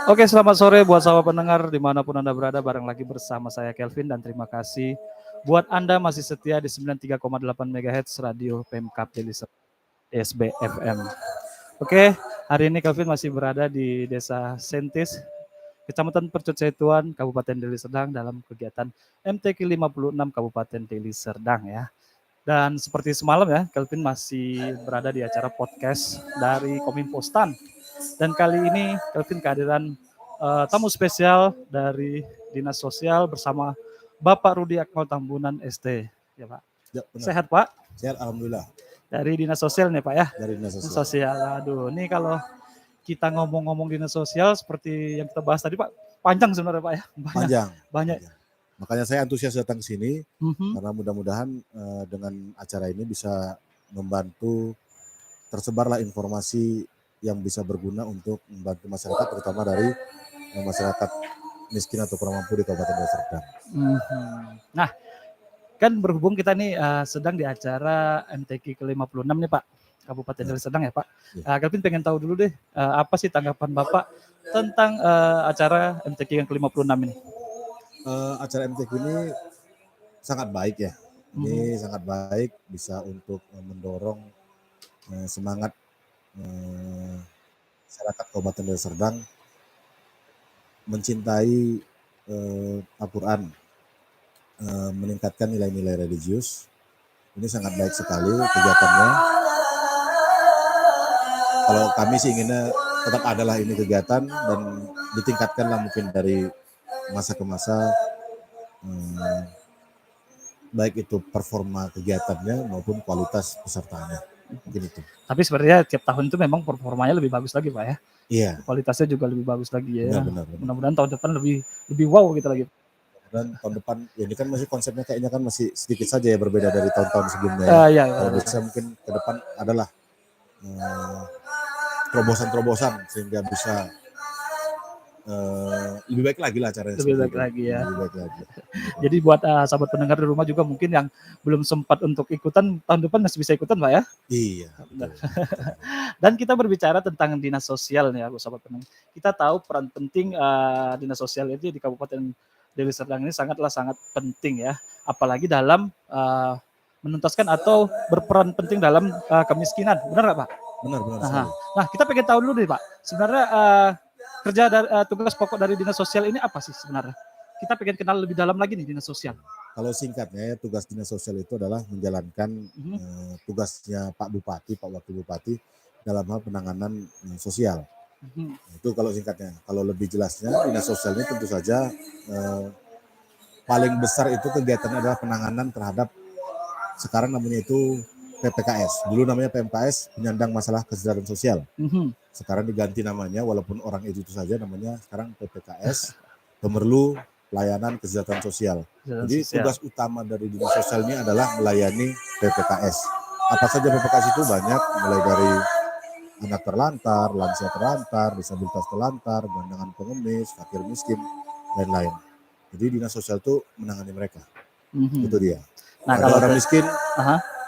Oke, selamat sore buat sahabat pendengar dimanapun Anda berada, bareng lagi bersama saya Kelvin, dan terima kasih buat Anda masih setia di 93,8 MHz Radio Pemkab Deli SBFM. Oke, hari ini Kelvin masih berada di Desa Sentis, Kecamatan Percut Setuan, Kabupaten Deli Serdang dalam kegiatan MTQ 56 Kabupaten Deli Serdang ya. Dan seperti semalam ya, Kelvin masih berada di acara podcast dari Kominfo Stan. Dan kali ini Kelvin kehadiran tamu spesial dari Dinas Sosial bersama Bapak Rudi Akmal Tambunan ST. Ya Pak. Ya, benar. Sehat Pak? Sehat, alhamdulillah. Dari Dinas Sosial nih Pak ya? Dari Dinas Sosial. Sosial. Aduh, ini kalau kita ngomong-ngomong Dinas Sosial seperti yang kita bahas tadi Pak, panjang sebenarnya Pak ya? Panjang. Banyak. Makanya saya antusias datang ke sini karena mudah-mudahan dengan acara ini bisa membantu tersebarlah informasi yang bisa berguna untuk membantu masyarakat, terutama dari masyarakat miskin atau kurang mampu di Kabupaten Deli Serdang. Nah, kan berhubung kita nih sedang di acara MTQ ke-56 nih Pak, Kabupaten Deli Serdang ya Pak. Kelvin pengen tahu dulu deh, apa sih tanggapan Bapak tentang acara MTQ yang ke-56 ini? Acara MTQ ini sangat baik ya. Ini sangat baik, bisa untuk mendorong semangat masyarakat Kabupaten Deli Serdang mencintai Al-Quran, meningkatkan nilai-nilai religius. Ini sangat baik sekali kegiatannya. Kalau kami sih inginnya tetap adalah ini kegiatan dan ditingkatkanlah mungkin dari masa ke masa, baik itu performa kegiatannya maupun kualitas pesertanya. Mungkin itu. Tapi sebenarnya tiap tahun itu memang performanya lebih bagus lagi Pak ya? Iya. Kualitasnya juga lebih bagus lagi ya. Benar. Mudah-mudahan tahun depan lebih wow gitu lagi. Dan tahun depan, ya ini kan masih konsepnya kayaknya kan masih sedikit saja ya berbeda dari tahun-tahun sebelumnya. Kalau bisa mungkin ke depan adalah terobosan-terobosan sehingga bisa lebih baik lagi lah acaranya. Lebih baik lagi ya. Lebih baik lagi. Jadi buat sahabat pendengar di rumah juga mungkin yang belum sempat untuk ikutan, tahun depan masih bisa ikutan Pak ya? Iya. Dan kita berbicara tentang dinas sosial nih ya sahabat pendengar. Kita tahu peran penting dinas sosial itu di Kabupaten Deli Serdang ini sangat penting ya. Apalagi dalam menuntaskan atau berperan penting dalam kemiskinan. Benar nggak Pak? Benar. Nah, kita pengen tahu dulu nih Pak. Sebenarnya kerja dari tugas pokok dari dinas sosial ini apa sih sebenarnya? Kita pengen kenal lebih dalam lagi nih dinas sosial. Kalau singkatnya tugas dinas sosial itu adalah menjalankan tugasnya Pak Bupati, Pak Wakil Bupati dalam hal penanganan sosial. Itu kalau singkatnya. Kalau lebih jelasnya dinas sosial ini tentu saja paling besar itu kegiatannya adalah penanganan terhadap sekarang namanya itu PPKS. Dulu namanya PMKS, penyandang masalah kesejahteraan sosial. Sekarang diganti namanya, walaupun orang itu saja namanya sekarang PPKS, pemerlu pelayanan kesejahteraan sosial. Jadi tugas utama dari dinas sosial ini adalah melayani PPKS. Apa saja PPKS itu banyak, mulai dari anak terlantar, lansia terlantar, disabilitas terlantar, gelandangan pengemis, fakir miskin, lain-lain. Jadi dinas sosial itu menangani mereka. Itu dia. Nah, kalau orang miskin,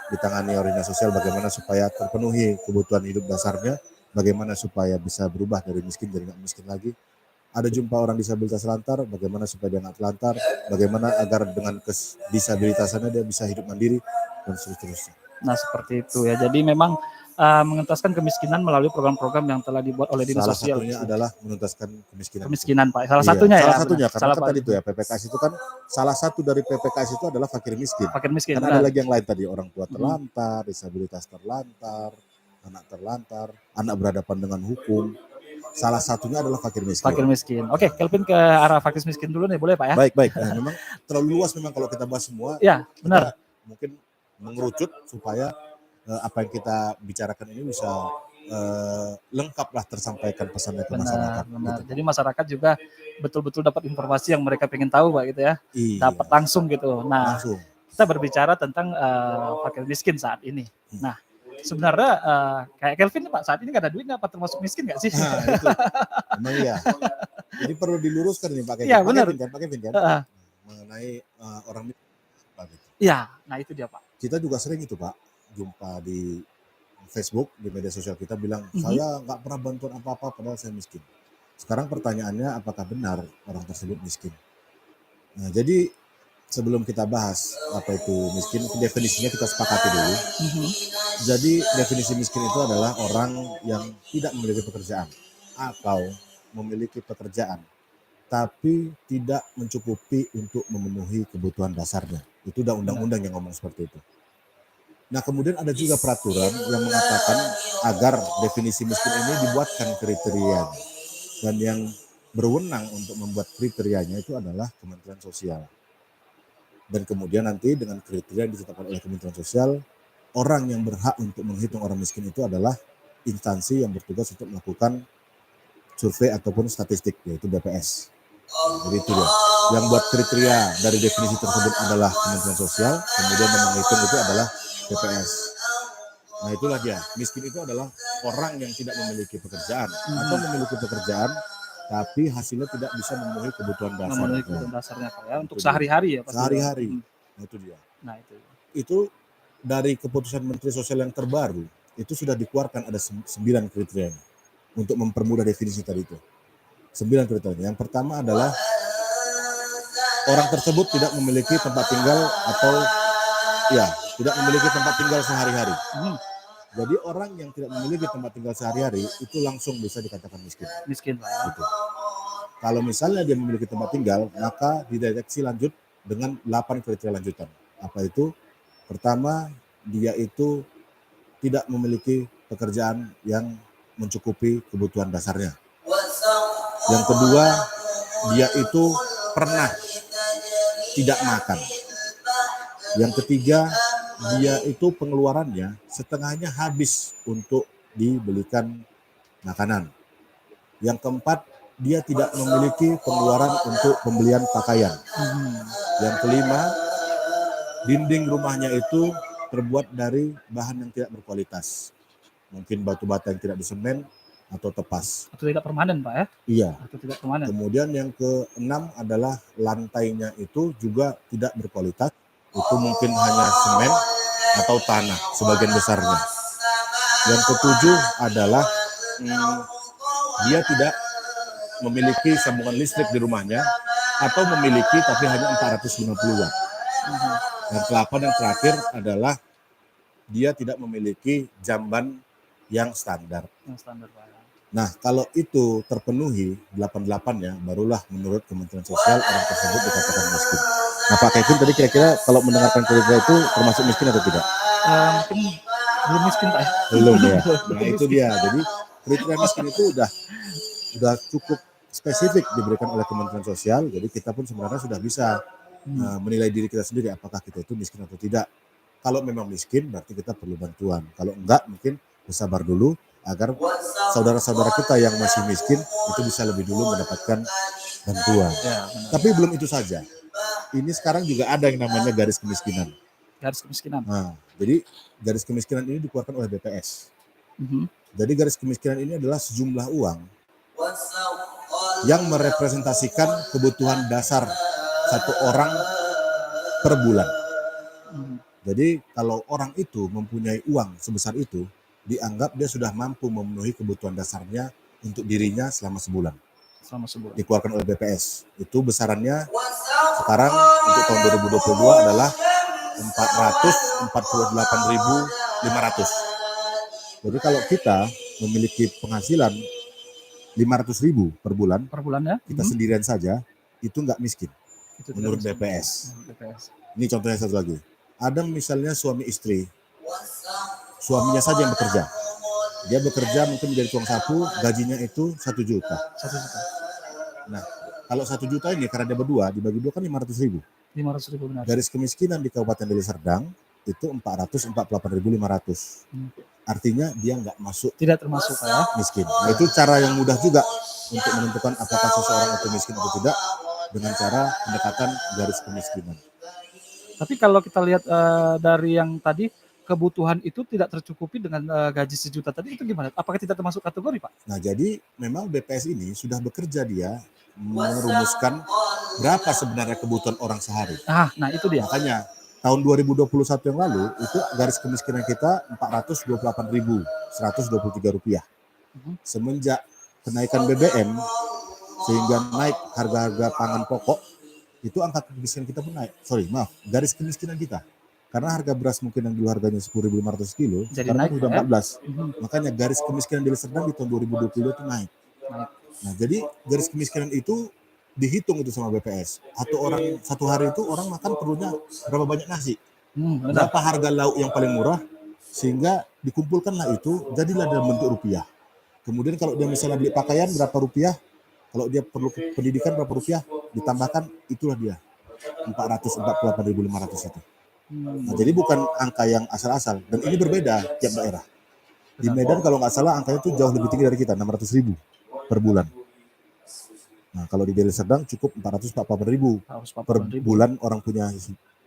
ditangani oleh dinas sosial bagaimana supaya terpenuhi kebutuhan hidup dasarnya, bagaimana supaya bisa berubah dari miskin jadi nggak miskin lagi. Ada jumpa orang disabilitas terlantar, bagaimana supaya dia nggak terlantar, bagaimana agar dengan disabilitasannya dia bisa hidup mandiri, dan seterusnya. Nah, seperti itu ya. Jadi memang mengentaskan kemiskinan melalui program-program yang telah dibuat oleh dinas sosial. Salah satunya adalah menuntaskan kemiskinan. Kemiskinan Pak. Salah satunya ya. Salah satunya karena kan tadi itu ya PPKS itu kan salah satu dari PPKS itu adalah fakir miskin. Fakir miskin. Karena ada lagi yang lain tadi, orang tua terlantar, disabilitas terlantar, anak terlantar, anak berhadapan dengan hukum. Salah satunya adalah fakir miskin. Fakir miskin. Oke, Kelvin ke arah fakir miskin dulu nih, boleh Pak ya? Baik. Nah, memang terlalu luas memang kalau kita bahas semua. Ya, benar. Mungkin mengerucut supaya apa yang kita bicarakan ini bisa lengkaplah tersampaikan pesannya ke masyarakat. Benar. Gitu. Jadi masyarakat juga betul-betul dapat informasi yang mereka pengen tahu Pak gitu ya. Iya. Dapat langsung gitu. Nah, kita berbicara tentang fakir miskin saat ini. Nah, sebenarnya kayak Kelvin Pak saat ini nggak ada duit, apa termasuk miskin nggak sih? Nah, itu. Memang iya. Jadi perlu diluruskan nih Pak Kevin. Iya benar. Pak Kevin kan mengenai orang miskin. Iya, nah itu dia Pak. Kita juga sering itu Pak jumpa di Facebook di media sosial kita bilang saya nggak pernah bantuan apa-apa padahal saya miskin. Sekarang pertanyaannya apakah benar orang tersebut miskin? Nah, jadi sebelum kita bahas apa itu miskin, definisinya kita sepakati dulu. Jadi definisi miskin itu adalah orang yang tidak memiliki pekerjaan atau memiliki pekerjaan tapi tidak mencukupi untuk memenuhi kebutuhan dasarnya. Itu udah undang-undang yang ngomong seperti itu. Nah, kemudian ada juga peraturan yang mengatakan agar definisi miskin ini dibuatkan kriteria. Dan yang berwenang untuk membuat kriterianya itu adalah Kementerian Sosial. Dan kemudian nanti dengan kriteria yang ditetapkan oleh Kementerian Sosial, orang yang berhak untuk menghitung orang miskin itu adalah instansi yang bertugas untuk melakukan survei ataupun statistik, yaitu BPS. Jadi itu dia. Yang buat kriteria dari definisi tersebut adalah Kementerian Sosial, kemudian yang menghitung itu adalah BPS. Nah, itulah dia. Miskin itu adalah orang yang tidak memiliki pekerjaan atau memiliki pekerjaan tapi hasilnya tidak bisa memenuhi kebutuhan dasar. Memenuhi kebutuhan dasarnya Pak ya, untuk sehari-hari ya Pak. Sehari-hari. Nah, itu dia. Nah, itu dari keputusan Menteri Sosial yang terbaru itu sudah dikeluarkan ada 9 kriteria untuk mempermudah definisi tadi itu. 9 kriteria. Yang pertama adalah orang tersebut tidak memiliki tempat tinggal atau tidak memiliki tempat tinggal sehari-hari. Jadi orang yang tidak memiliki tempat tinggal sehari-hari itu langsung bisa dikatakan miskin. Miskin Pak. Gitu. Kalau misalnya dia memiliki tempat tinggal, maka dideteksi lanjut dengan 8 kriteria lanjutan. Apa itu? Pertama, dia itu tidak memiliki pekerjaan yang mencukupi kebutuhan dasarnya. Yang kedua, dia itu pernah tidak makan. Yang ketiga, dia itu pengeluarannya setengahnya habis untuk dibelikan makanan. Yang keempat, dia tidak memiliki pengeluaran untuk pembelian pakaian. Yang kelima, dinding rumahnya itu terbuat dari bahan yang tidak berkualitas. Mungkin batu bata yang tidak disemen atau tepas. Atau tidak permanen Pak ya? Iya. Atau tidak permanen. Kemudian yang keenam adalah lantainya itu juga tidak berkualitas. Itu mungkin hanya semen atau tanah sebagian besarnya. Yang ketujuh adalah dia tidak memiliki sambungan listrik di rumahnya atau memiliki tapi hanya 450 watt. Dan ke-8 yang terakhir adalah dia tidak memiliki jamban yang standar. Yang standar Pak. Nah, kalau itu terpenuhi 88-nya, barulah menurut Kementerian Sosial orang tersebut dikatakan miskin. Nah, Pak Kevin tadi kira-kira kalau mendengarkan kriteria itu termasuk miskin atau tidak? Mungkin belum miskin Pak. Belum ya. Nah, itu dia. Jadi kriteria miskin itu udah cukup spesifik diberikan oleh Kementerian Sosial. Jadi kita pun sebenarnya sudah bisa menilai diri kita sendiri apakah kita itu miskin atau tidak. Kalau memang miskin berarti kita perlu bantuan. Kalau enggak mungkin bersabar dulu agar saudara-saudara kita yang masih miskin itu bisa lebih dulu mendapatkan bantuan. Ya, tapi belum itu saja. Ini sekarang juga ada yang namanya garis kemiskinan. Garis kemiskinan. Nah, jadi garis kemiskinan ini dikeluarkan oleh BPS. Jadi garis kemiskinan ini adalah sejumlah uang yang merepresentasikan kebutuhan dasar satu orang per bulan. Jadi kalau orang itu mempunyai uang sebesar itu, dianggap dia sudah mampu memenuhi kebutuhan dasarnya untuk dirinya selama sebulan. Dikeluarkan oleh BPS. Itu besarannya sekarang untuk tahun 2022 adalah 448.500. Jadi kalau kita memiliki penghasilan 500.000 per bulan ya, kita sendirian saja, itu nggak miskin itu menurut BPS. Ini contohnya satu lagi. Ada misalnya suami istri, suaminya saja yang bekerja. Dia bekerja mungkin menjadi tukang sapu, gajinya itu 1 juta. 1 juta. Nah, kalau 1 juta ini karena dia berdua, dibagi dua kan 500.000. 500.000 benar. Garis kemiskinan di Kabupaten Deli Serdang itu 448.500. Artinya dia nggak masuk. Tidak termasuk ya. Miskin. Nah, itu cara yang mudah juga untuk menentukan apakah seseorang itu miskin atau tidak dengan cara pendekatan garis kemiskinan. Tapi kalau kita lihat dari yang tadi, kebutuhan itu tidak tercukupi dengan gaji 1 juta tadi, itu gimana? Apakah tidak termasuk kategori Pak? Nah, jadi memang BPS ini sudah bekerja dia merumuskan berapa sebenarnya kebutuhan orang sehari. Nah itu dia. Makanya tahun 2021 yang lalu itu garis kemiskinan kita Rp428.123. Semenjak kenaikan BBM sehingga naik harga-harga pangan pokok, itu angka kemiskinan kita pun naik. Garis kemiskinan kita. Karena harga beras mungkin yang dulu harganya 10.500 kilo, Jadi sekarang naik, kan udah ya? 14. Makanya garis kemiskinan Deli Serdang di tahun 2020 itu naik. Nah, jadi garis kemiskinan itu dihitung itu sama BPS. Satu hari itu orang makan perlunya berapa banyak nasi, berapa harga lauk yang paling murah, sehingga dikumpulkanlah itu, jadilah dalam bentuk rupiah. Kemudian kalau dia misalnya beli pakaian berapa rupiah, kalau dia perlu pendidikan berapa rupiah, ditambahkan itulah dia 448.500 itu. Nah, jadi bukan angka yang asal-asal, dan ini berbeda tiap daerah. Di Medan kalau nggak salah angkanya itu jauh lebih tinggi dari kita, 600.000 per bulan. Nah, kalau di Deli Serdang cukup 448.000 per bulan. Orang punya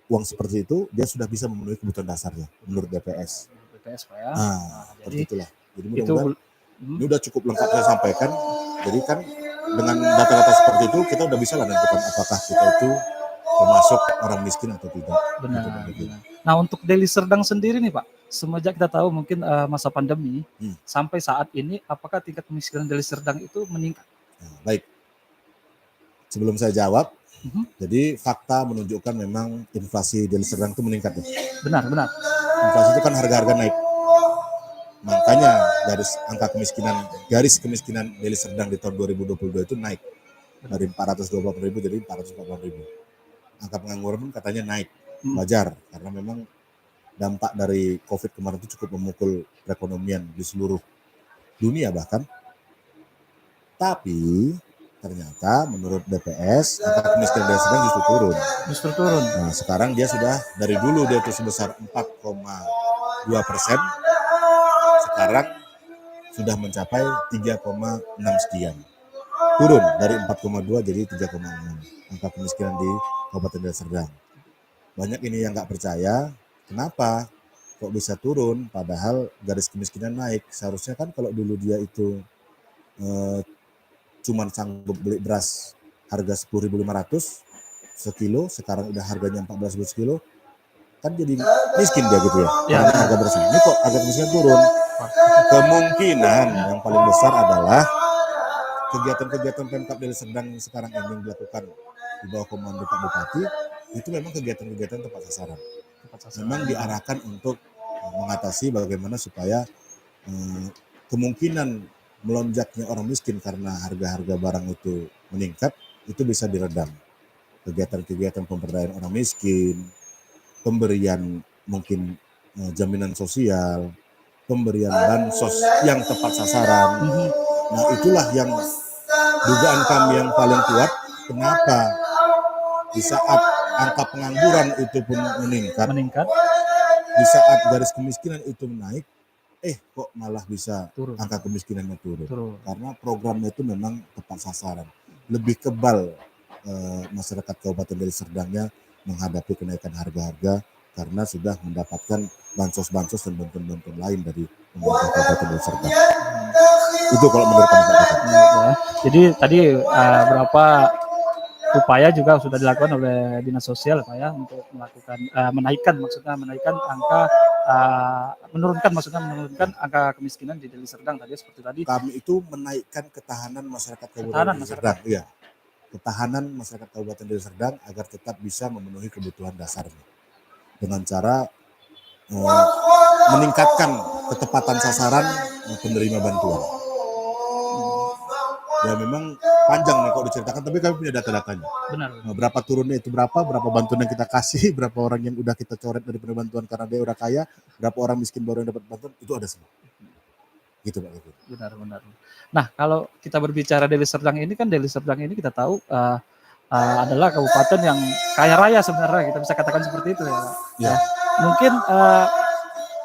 uang seperti itu, dia sudah bisa memenuhi kebutuhan dasarnya menurut BPS. Pak ya. Seperti itulah. Jadi mudah-mudahan ini udah cukup lengkap saya sampaikan. Jadi kan dengan data-data seperti itu kita udah bisa lah menentukan apakah kita itu termasuk orang miskin atau tidak. Benar. Nah, untuk Deli Serdang sendiri nih Pak, semenjak kita tahu mungkin masa pandemi sampai saat ini, apakah tingkat kemiskinan Deli Serdang itu meningkat? Nah, baik. Sebelum saya jawab, jadi fakta menunjukkan memang inflasi Deli Serdang itu meningkat. Benar. Inflasi itu kan harga-harga naik. Makanya garis kemiskinan Deli Serdang di tahun 2022 itu naik dari 428.000 jadi 448.000. Angka pengangguran pun katanya naik, wajar karena memang dampak dari COVID kemarin itu cukup memukul perekonomian di seluruh dunia bahkan. Tapi ternyata menurut BPS angka kemiskinan Deli Serdang justru turun. Nah, sekarang dia sudah dari dulu dia itu sebesar 4,2%, sekarang sudah mencapai 3,6 sekian. Turun dari 4,2 jadi 3,6 angka kemiskinan di Kabupaten Deli Serdang. Banyak ini yang nggak percaya, kenapa kok bisa turun padahal garis kemiskinan naik. Seharusnya kan kalau dulu dia itu cuman sanggup beli beras harga 10.500 sekilo, sekarang udah harganya 14.000 sekilo, kan jadi miskin dia gitu ya. Karena harga beras ini kok harga kemiskinan turun. Kemungkinan yang paling besar adalah kegiatan-kegiatan Pemkab Deli Serdang yang sekarang ini yang dilakukan di bawah komando Pak Bupati itu memang kegiatan-kegiatan tepat sasaran. Memang diarahkan untuk mengatasi bagaimana supaya kemungkinan melonjaknya orang miskin karena harga-harga barang itu meningkat itu bisa diredam. Kegiatan-kegiatan pemberdayaan orang miskin, pemberian mungkin jaminan sosial, pemberian bansos yang tepat sasaran. Nah, itulah yang dugaan kami yang paling kuat. Kenapa di saat angka pengangguran itu pun meningkat, di saat garis kemiskinan itu naik, kok malah bisa angka kemiskinannya turun. Karena programnya itu memang tepat sasaran. Lebih kebal masyarakat Kabupaten Deli Serdangnya menghadapi kenaikan harga-harga karena sudah mendapatkan bansos-bansos dan bantuan-bantuan lain dari pemerintah Kabupaten Deli Serdang. Itu kalau menurut kami. Jadi tadi berapa upaya juga sudah dilakukan oleh Dinas Sosial Pak ya untuk melakukan menurunkan angka kemiskinan di Deli Serdang tadi seperti tadi. Kami itu menaikkan ketahanan masyarakat Kabupaten Deli Serdang. Iya. Ketahanan masyarakat Kabupaten Deli Serdang agar tetap bisa memenuhi kebutuhan dasarnya dengan cara meningkatkan ketepatan sasaran penerima bantuan. Ya memang panjang nih kalau diceritakan, tapi kami punya data-datanya. Benar. Berapa turunnya itu berapa bantuan yang kita kasih, berapa orang yang udah kita coret dari penerima bantuan karena dia udah kaya, berapa orang miskin baru yang dapat bantuan, itu ada semua. Gitu Pak. Benar. Nah, kalau kita berbicara Deli Serdang ini kan Deli Serdang ini kita tahu adalah kabupaten yang kaya raya sebenarnya, kita bisa katakan seperti itu ya Pak. Ya. Mungkin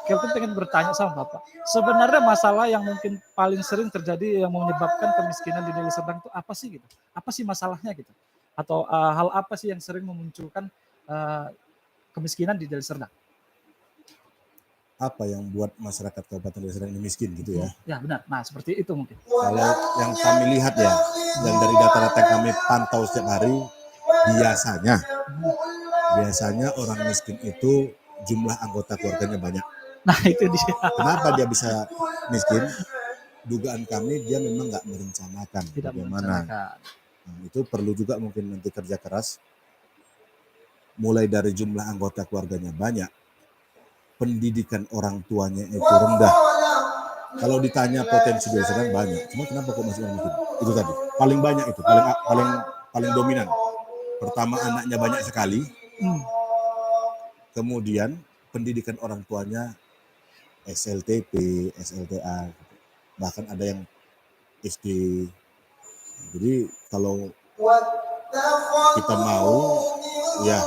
Kelvin pengen bertanya sama Bapak, sebenarnya masalah yang mungkin paling sering terjadi yang menyebabkan kemiskinan di Deli Serdang itu apa sih gitu? Apa sih masalahnya gitu? Atau hal apa sih yang sering memunculkan kemiskinan di Deli Serdang? Apa yang buat masyarakat Kabupaten Deli Serdang ini miskin gitu ya? Ya benar, nah seperti itu mungkin. Kalau yang kami lihat ya, yang dari data-data yang kami pantau setiap hari, biasanya Biasanya orang miskin itu jumlah anggota keluarganya banyak. Nah itu dia. Kenapa dia bisa miskin? Dugaan kami dia memang nggak merencanakan Tidak bagaimana. merencanakan. Nah, itu perlu juga mungkin nanti kerja keras. Mulai dari jumlah anggota keluarganya banyak, pendidikan orang tuanya itu rendah. Kalau ditanya potensi dia sedang banyak, cuma kenapa kok masih orang miskin? Itu tadi paling banyak itu, paling dominan. Pertama anaknya banyak sekali, kemudian pendidikan orang tuanya SLTP, SLTA, bahkan ada yang SD. Jadi kalau kita mau ya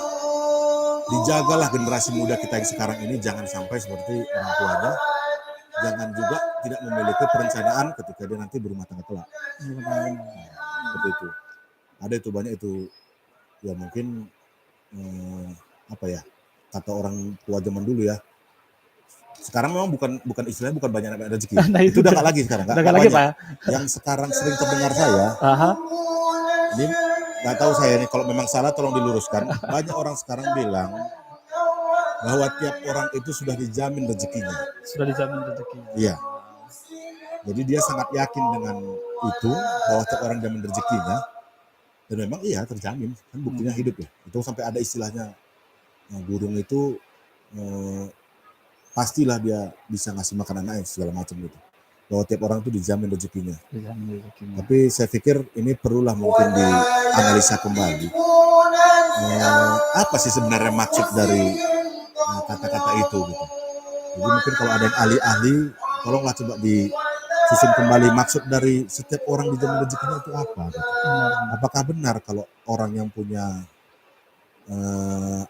dijagalah generasi muda kita yang sekarang ini, jangan sampai seperti orang tuanya, jangan juga tidak memiliki perencanaan ketika dia nanti berumah tangga kelak. Seperti itu. Ada itu banyak itu ya mungkin apa ya, kata orang tua zaman dulu ya. Sekarang memang bukan istilahnya bukan banyak rezeki. Nah, itu udah nggak lagi sekarang, nggak lagi banyak. Pak. Yang sekarang sering terdengar saya, ini nggak tahu saya nih, kalau memang salah tolong diluruskan. Banyak orang sekarang bilang bahwa tiap orang itu sudah dijamin rezekinya. Sudah dijamin rezekinya. Iya. Jadi dia sangat yakin dengan itu, bahwa tiap orang dijamin rezekinya. Dan memang iya terjamin, kan buktinya hidup ya. Itu sampai ada istilahnya, burung itu pastilah dia bisa ngasih makan anaknya segala macam gitu. Bahwa tiap orang itu dijamin rezekinya. Tapi saya pikir ini perlulah mungkin dianalisa kembali. Apa sih sebenarnya maksud dari kata-kata itu gitu. Jadi mungkin kalau ada yang ahli-ahli, tolonglah coba disusun kembali maksud dari setiap orang dijamin rezekinya itu apa gitu. Apakah benar kalau orang yang punya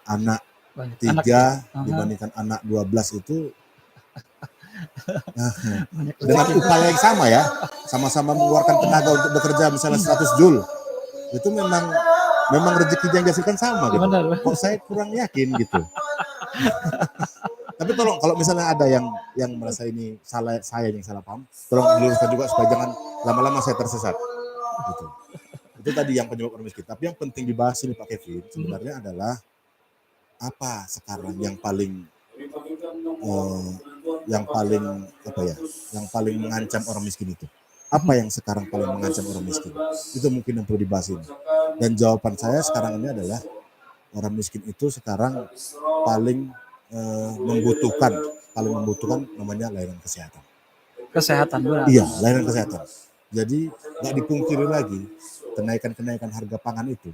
anak 3 dibandingkan anak 12 itu dengan upaya yang sama ya, sama-sama mengeluarkan tenaga untuk bekerja misalnya 100 joule, itu memang rezekinya yang dihasilkan sama gitu. Kok saya kurang yakin gitu. Tapi tolong kalau misalnya ada yang merasa ini salah, saya yang salah paham, tolong diluruskan juga supaya jangan lama-lama saya tersesat gitu. Itu tadi yang penyebab orang miskin. Tapi yang penting dibahas ini Pak Kevin sebenarnya adalah apa sekarang yang paling mengancam orang miskin itu. Apa yang sekarang paling mengancam orang miskin? Itu mungkin yang perlu dibahas ini. Dan jawaban saya sekarang ini adalah orang miskin itu sekarang paling membutuhkan namanya layanan kesehatan. Kesehatan benar. Iya, layanan kesehatan. Jadi nggak dipungkiri lagi kenaikan harga pangan itu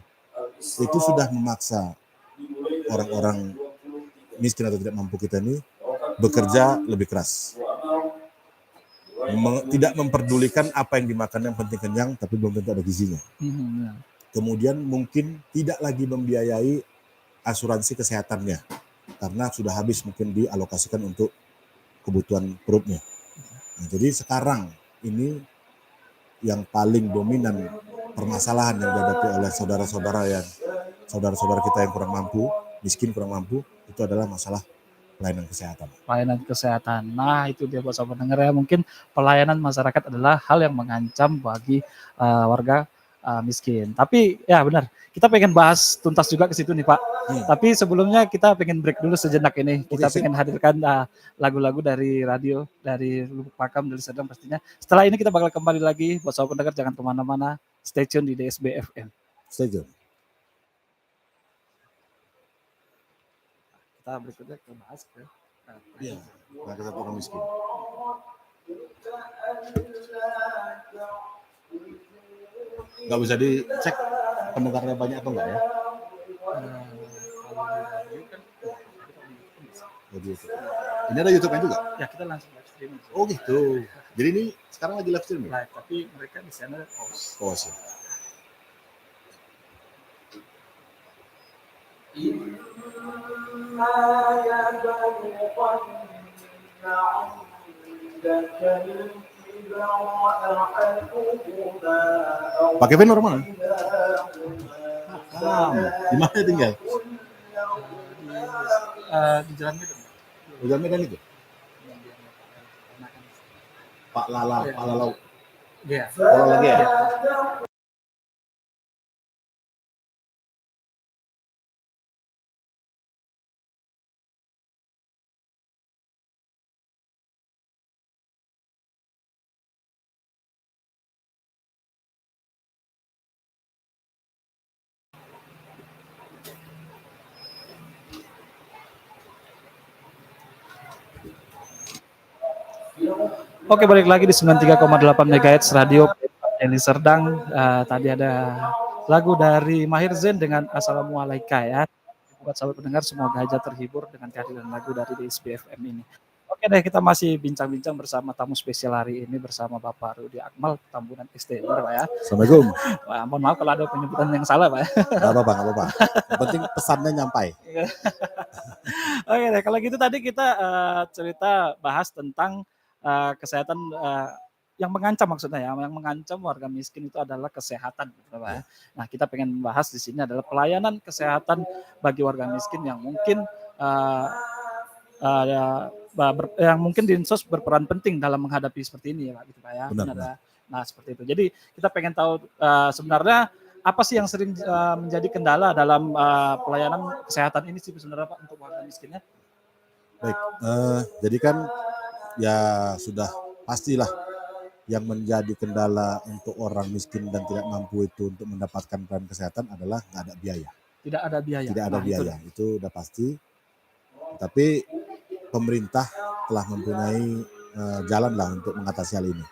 sudah memaksa orang-orang miskin atau tidak mampu kita ini bekerja lebih keras. Tidak memperdulikan apa yang dimakan, yang penting kenyang, tapi belum tentu ada gizinya. Kemudian mungkin tidak lagi membiayai asuransi kesehatannya karena sudah habis mungkin dialokasikan untuk kebutuhan perutnya. Nah, jadi sekarang ini yang paling dominan permasalahan yang dihadapi oleh saudara-saudara kita yang kurang mampu, miskin kurang mampu, itu adalah masalah pelayanan kesehatan. Pelayanan kesehatan. Nah, itu dia buat sobat pendengar ya. Mungkin pelayanan masyarakat adalah hal yang mengancam bagi warga miskin. Tapi ya benar, kita pengen bahas tuntas juga ke situ nih Pak. Tapi sebelumnya kita pengen break dulu sejenak ini. Kita pengen hadirkan lagu-lagu dari radio, dari Lubuk Pakam, dari Sedang pastinya. Setelah ini kita bakal kembali lagi. Buat sobat pendengar jangan kemana-mana. Stay tune di DSB FM. Stay tune. Kita berikutnya kita bahas ke orang miskin. Nggak bisa dicek pendengarnya banyak atau enggak ya? Ini ada YouTube-nya juga? Ya, kita langsung live streaming. Oh gitu. Jadi ini sekarang lagi live streaming? Live, tapi mereka di sana host ya. Pak Kevin orang mana? Di mana tinggal? Di Jalan Medan. Di Jalan Medan itu? Pak Lalau. Iya. Kalau lagi ya? Oke, balik lagi di 93,8 MHz Radio Deli Serdang. Tadi ada lagu dari Maher Zain dengan Assalamualaikum ya. Buat sahabat pendengar, semoga aja terhibur dengan kehadiran lagu dari DSBFM ini. Oke deh, kita masih bincang-bincang bersama tamu spesial hari ini bersama Bapak Rudi Akmal, Tambunan ST, benar Pak ya? Assalamualaikum. Wah, mohon maaf kalau ada penyebutan yang salah Pak ya. Nggak apa-apa. Yang penting pesannya nyampai. Oke deh, kalau gitu tadi kita cerita bahas tentang kesehatan yang mengancam maksudnya ya, yang mengancam warga miskin itu adalah kesehatan, gitu, Pak. Ya. Nah, kita pengen membahas di sini adalah pelayanan kesehatan bagi warga miskin yang mungkin yang mungkin Dinsos berperan penting dalam menghadapi seperti ini ya, Pak, gitu Pak ya. Benar. Nah, seperti itu. Jadi kita pengen tahu sebenarnya apa sih yang sering menjadi kendala dalam pelayanan kesehatan ini sih sebenarnya Pak untuk warga miskinnya? Baik, jadi kan ya sudah pastilah yang menjadi kendala untuk orang miskin dan tidak mampu itu untuk mendapatkan pelayanan kesehatan adalah nggak ada biaya. Tidak ada biaya. Tidak ada biaya, itu udah pasti. Tapi pemerintah telah mempunyai jalan lah untuk mengatasi hal ini.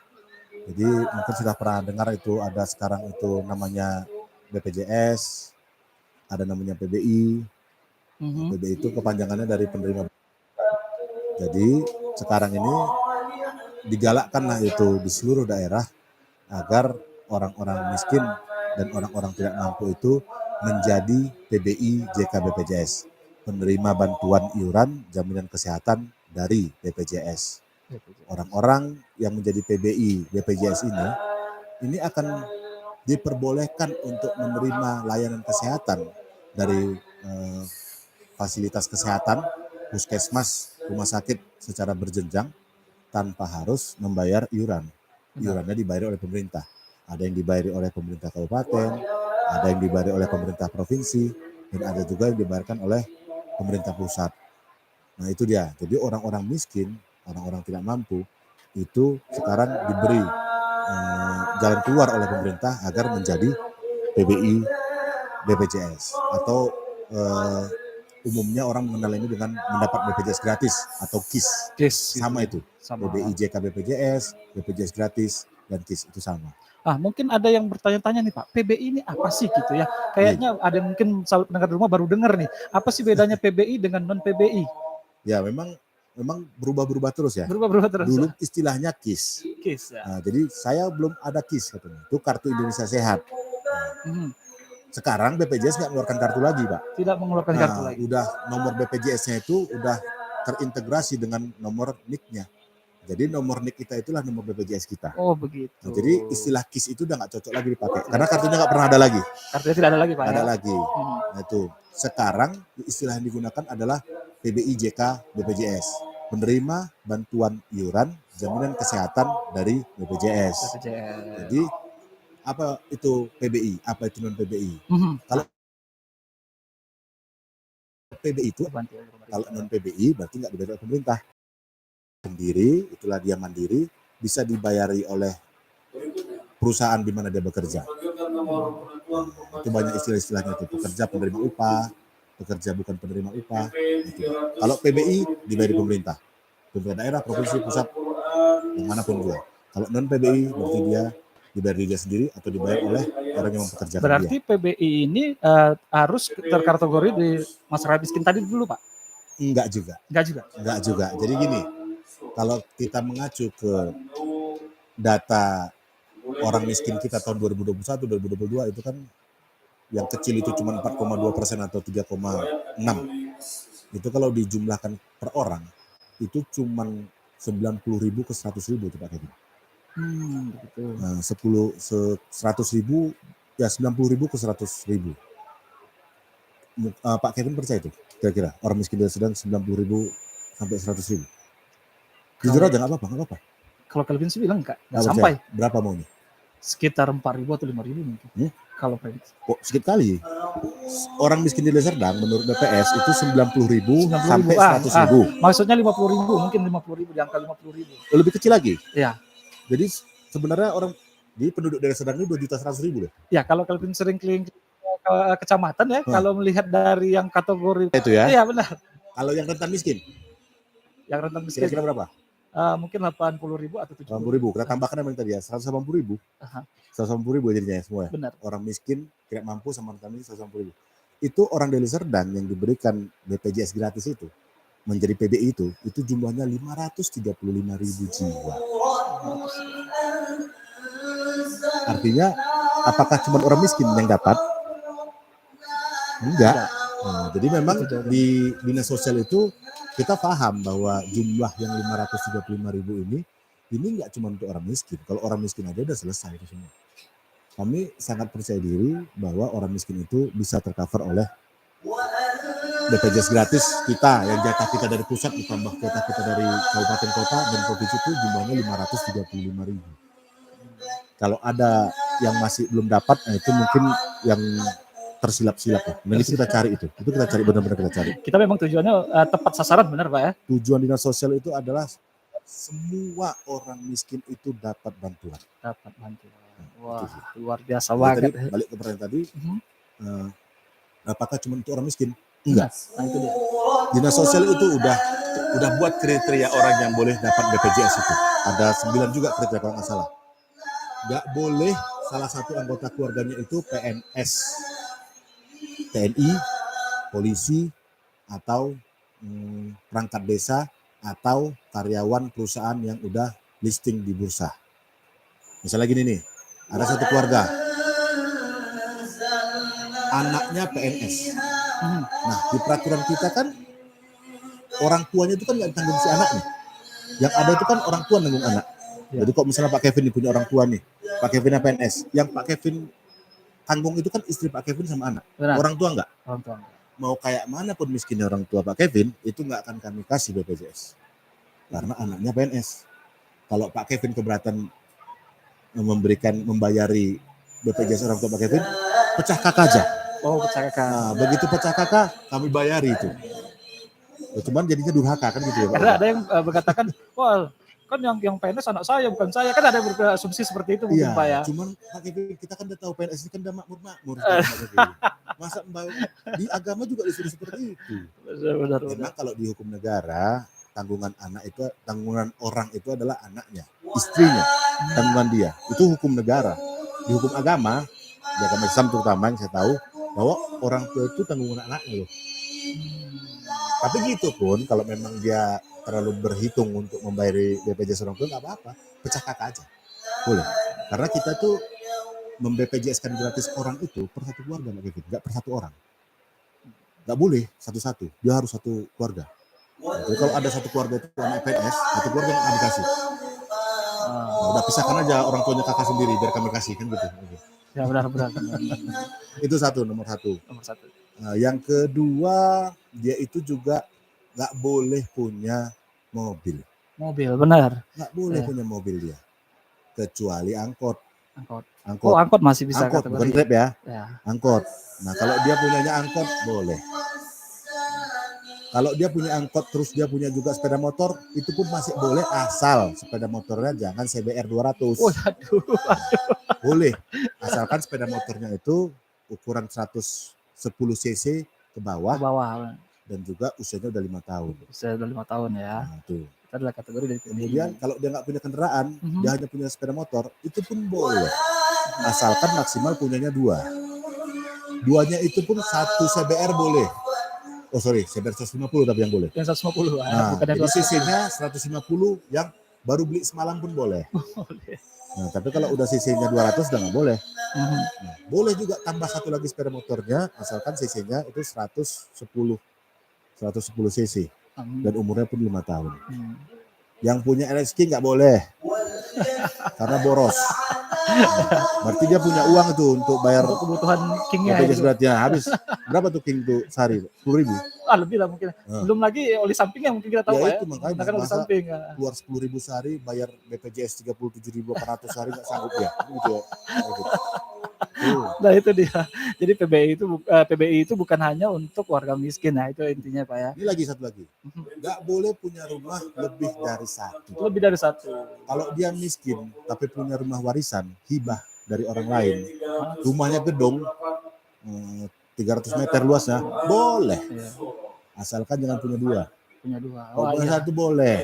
Jadi mungkin sudah pernah dengar itu ada sekarang itu namanya BPJS, ada namanya PBI. PBI itu kepanjangannya dari penerima. Jadi sekarang ini digalakkanlah itu di seluruh daerah agar orang-orang miskin dan orang-orang tidak mampu itu menjadi PBI JK BPJS, penerima bantuan iuran jaminan kesehatan dari BPJS. Orang-orang yang menjadi PBI BPJS ini akan diperbolehkan untuk menerima layanan kesehatan dari fasilitas kesehatan, puskesmas, rumah sakit secara berjenjang tanpa harus membayar iuran. Iurannya dibayar oleh pemerintah. Ada yang dibayar oleh pemerintah kabupaten, ada yang dibayar oleh pemerintah provinsi, dan ada juga yang dibayarkan oleh pemerintah pusat. Nah itu dia. Jadi orang-orang miskin, orang-orang tidak mampu, itu sekarang diberi jalan keluar oleh pemerintah agar menjadi PBI BPJS. Atau umumnya orang mengenal ini dengan mendapat BPJS gratis atau KIS. Sama itu. PBI JK BPJS, BPJS gratis, dan KIS itu sama. Mungkin ada yang bertanya-tanya nih Pak, PBI ini apa sih gitu ya? Kayaknya ada yang mungkin sahabat pendengar di rumah baru dengar nih. Apa sih bedanya PBI dengan non PBI? Ya memang berubah-berubah terus ya. Berubah-berubah terus. Dulu istilahnya KIS. KIS ya. Nah, jadi saya belum ada KIS katanya. Itu kartu Indonesia Sehat. Sekarang BPJS nggak mengeluarkan kartu lagi, Pak. Tidak mengeluarkan kartu lagi. Udah nomor BPJS-nya itu udah terintegrasi dengan nomor NIK-nya. Jadi nomor NIK kita itulah nomor BPJS kita. Oh begitu. Nah, jadi istilah KIS itu udah nggak cocok lagi dipakai. Karena kartunya nggak pernah ada lagi. Kartunya tidak ada lagi Pak. Ada lagi. Nah itu. Sekarang istilah yang digunakan adalah PBI JK BPJS. Penerima bantuan iuran jaminan kesehatan dari BPJS. Jadi apa itu PBI? Apa itu non PBI? Kalau PBI itu, kalau non PBI berarti nggak dibayar oleh pemerintah. Sendiri, itulah dia mandiri, bisa dibayari oleh perusahaan di mana dia bekerja. Itu banyak istilah-istilahnya itu, pekerja penerima upah, pekerja bukan penerima upah. Gitu. Kalau PBI dibayar pemerintah daerah, provinsi, pusat, yang manapun juga. Kalau non PBI berarti dia dibayar dia sendiri atau dibayar oleh orang yang mempekerjakan dia. Berarti PBI ini harus terkategori di masyarakat miskin tadi dulu Pak? Enggak juga. Jadi gini, kalau kita mengacu ke data orang miskin kita tahun 2021, 2022 itu kan yang kecil itu cuma 4,2% atau 3,6. Itu kalau dijumlahkan per orang itu cuma 90.000 ke 100.000 itu Pak Kevin. Nah, 100.000 ya 90.000 ke 100.000. Pak Kevin percaya itu kira-kira orang miskin dia sedang 90.000 sampai 100.000. Jujur aja nggak apa-apa. Kalau Kelvin sih bilang nggak sampai. Berapa maunya? Sekitar 4.000 atau 5.000 mungkin. Kalau prediksi. Kok sedikit kali? Orang miskin di Deli Serdang menurut BPS itu 90.000 sampai 100.000. Maksudnya 50.000, mungkin 50.000 di angka 50.000. Lebih kecil lagi? Iya. Jadi sebenarnya di penduduk Deli Serdang ini 2.100.000 deh. Ya kalau Kelvin sering keliling ke kecamatan ya, kalau melihat dari yang kategori itu ya. Iya benar. Kalau yang rentan miskin? Yang rentan miskin. Kira-kira berapa? Mungkin 80.000 atau 80.000. 70.000. Kita tambahkan yang tadi ya, 180.000. 180.000 jadinya ya semua ya. Benar. Orang miskin tidak mampu sama orang miskin 180.000. Itu orang Deli Serdang yang diberikan BPJS gratis itu menjadi PBI itu jumlahnya 535.000 jiwa. Artinya apakah cuma orang miskin yang dapat? Enggak. Nah, jadi memang di dinas sosial itu kita paham bahwa jumlah yang 535.000 ini enggak cuma untuk orang miskin. Kalau orang miskin aja udah selesai itu semua. Kami sangat percaya diri bahwa orang miskin itu bisa tercover oleh BPJS gratis kita, yang jatah kita dari pusat ditambah jatah kita dari kabupaten kota dan provinsi itu jumlahnya 535.000. Kalau ada yang masih belum dapat, nah itu mungkin yang tersilap-silap ya. Nanti kita cari itu kita cari benar-benar kita cari. Kita memang tujuannya tepat sasaran benar Pak ya. Tujuan dinas sosial itu adalah semua orang miskin itu dapat bantuan. Dapat bantuan. Wah, luar biasa banget. Balik ke pertanyaan tadi, apakah cuma untuk orang miskin? Enggak. Nah, itu dia. Dinas sosial itu udah buat kriteria orang yang boleh dapat BPJS itu. Ada 9 juga kriteria kalau nggak salah. Nggak boleh salah satu anggota keluarganya itu PNS, TNI, polisi, atau perangkat desa, atau karyawan perusahaan yang udah listing di bursa. Misalnya gini nih, ada satu keluarga, anaknya PNS. Nah, di peraturan kita kan orang tuanya itu kan nggak ditanggung si anaknya. Yang ada itu kan orang tua nanggung anak. Ya. Jadi kok misalnya Pak Kevin punya orang tua nih, Pak Kevin PNS, yang Pak Kevin tanggung itu kan istri Pak Kevin sama anak. Benar. Orang tua enggak? Orang tua. Mau kayak mana pun miskinnya orang tua Pak Kevin, itu nggak akan kami kasih BPJS. Karena anaknya PNS. Kalau Pak Kevin keberatan membayari BPJS orang tua Pak Kevin, pecah kakak aja. Oh, pecah kakak. Nah, begitu pecah kakak, kami bayari itu. Cuman jadinya durhaka kan gitu ya Pak. Karena ada yang berkatakan, wah kan yang PNS anak saya bukan saya, kan ada berasumsi seperti itu mungkin Pak ya. Cuman Pak Kevin, kita kan udah tahu PNS ini kan udah makmur. Masa di agama juga disuruh seperti itu. Benar. Memang kalau di hukum negara, tanggungan orang itu adalah anaknya, istrinya, tanggungan dia. Itu hukum negara. Di hukum agama, di agama Islam terutama yang saya tahu, bahwa orang tua itu tanggungan anaknya loh. Tapi gitu pun kalau memang dia terlalu berhitung untuk membayar BPJS orang tua nggak apa-apa, pecah kakak aja, boleh. Karena kita tuh membPJS-kan gratis orang itu per satu keluarga, nggak per satu orang. Nggak boleh satu-satu, dia harus satu keluarga. Jadi kalau ada satu keluarga itu anak PNS, satu keluarga nggak dikasih. Udah pisahkan aja orang tuanya kakak sendiri biar kami kasih kan gitu. Ya benar. Itu nomor satu. Nah, yang kedua, dia itu juga nggak boleh punya mobil. Mobil, benar. Nggak boleh punya mobil dia, kecuali angkot. Oh, angkot masih bisa. Angkot, bukan Grab ya. Angkot. Nah, kalau dia punyanya angkot, boleh. Kalau dia punya angkot terus dia punya juga sepeda motor, itu pun masih boleh asal sepeda motornya jangan CBR 200. Oh, aduh. Boleh, asalkan sepeda motornya itu ukuran 110 cc ke bawah. Dan juga usianya udah 5 tahun. Usia udah 5 tahun ya. Nah, tuh. Itu adalah kategori dari kemudian kalau dia nggak punya kendaraan, dia hanya punya sepeda motor, itu pun boleh. Asalkan maksimal punyanya 2. Duanya itu pun 1 CBR boleh. Oh sorry, CBR 150 tapi yang boleh. Yang 150. Nah, jadi CC-nya 150 yang baru beli semalam pun boleh. Nah, tapi kalau udah CC-nya 200 udah nggak boleh. Nah, boleh juga tambah satu lagi sepeda motornya, asalkan CC-nya itu 110 cc dan umurnya pun 5 tahun. Yang punya LSK nggak boleh karena boros. Berarti dia punya uang itu untuk bayar kebutuhan kingnya. Berarti habis berapa tuh king tuh sehari? 10.000? Lebih lah mungkin. Belum lagi oli sampingnya mungkin kita tahu ya. Pak Itu makanya oli samping. Keluar 10.000 sehari, bayar BPJS 37.800 sehari nggak sanggup ya. Gitu. Nah itu dia. Jadi PBI itu bukan hanya untuk warga miskin. Nah itu intinya Pak ya. Ini lagi satu lagi. Nggak boleh punya rumah lebih dari 1. Lebih dari 1. Kalau dia miskin tapi punya rumah warisan, hibah dari orang lain, rumahnya gedung 300 meter luasnya, boleh. Asalkan jangan punya 2. Punya 2. Kalau punya 1 boleh.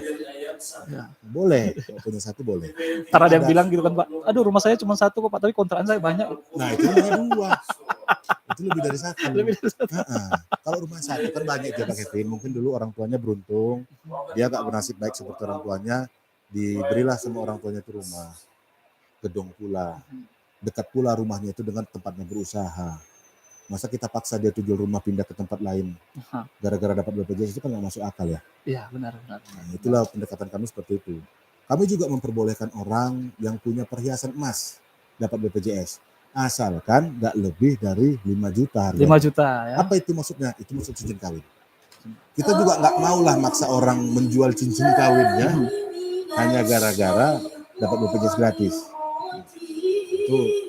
Ya. Boleh, kalau punya satu boleh. Ntar ada yang bilang gitu kan Pak, aduh rumah saya cuma satu kok Pak, tapi kontrakan saya banyak. Nah itu namanya dua, itu lebih dari satu. Lebih dari satu. Kalau rumah satu kan banyak dia Pak Kevin, mungkin dulu orang tuanya beruntung, dia gak bernasib baik seperti orang tuanya, diberilah sama orang tuanya itu rumah, gedung pula, dekat pula rumahnya itu dengan tempatnya berusaha. Masa kita paksa dia jual rumah pindah ke tempat lain gara-gara dapat BPJS, itu kan nggak masuk akal ya. Iya benar. Nah, itulah pendekatan kami seperti itu. Kami juga memperbolehkan orang yang punya perhiasan emas dapat BPJS asalkan nggak lebih dari 5 juta harganya. 5 juta ya. Apa itu maksudnya? Itu maksud cincin kawin. Kita juga nggak maulah maksa orang menjual cincin kawinnya hanya gara-gara dapat BPJS gratis. Itu.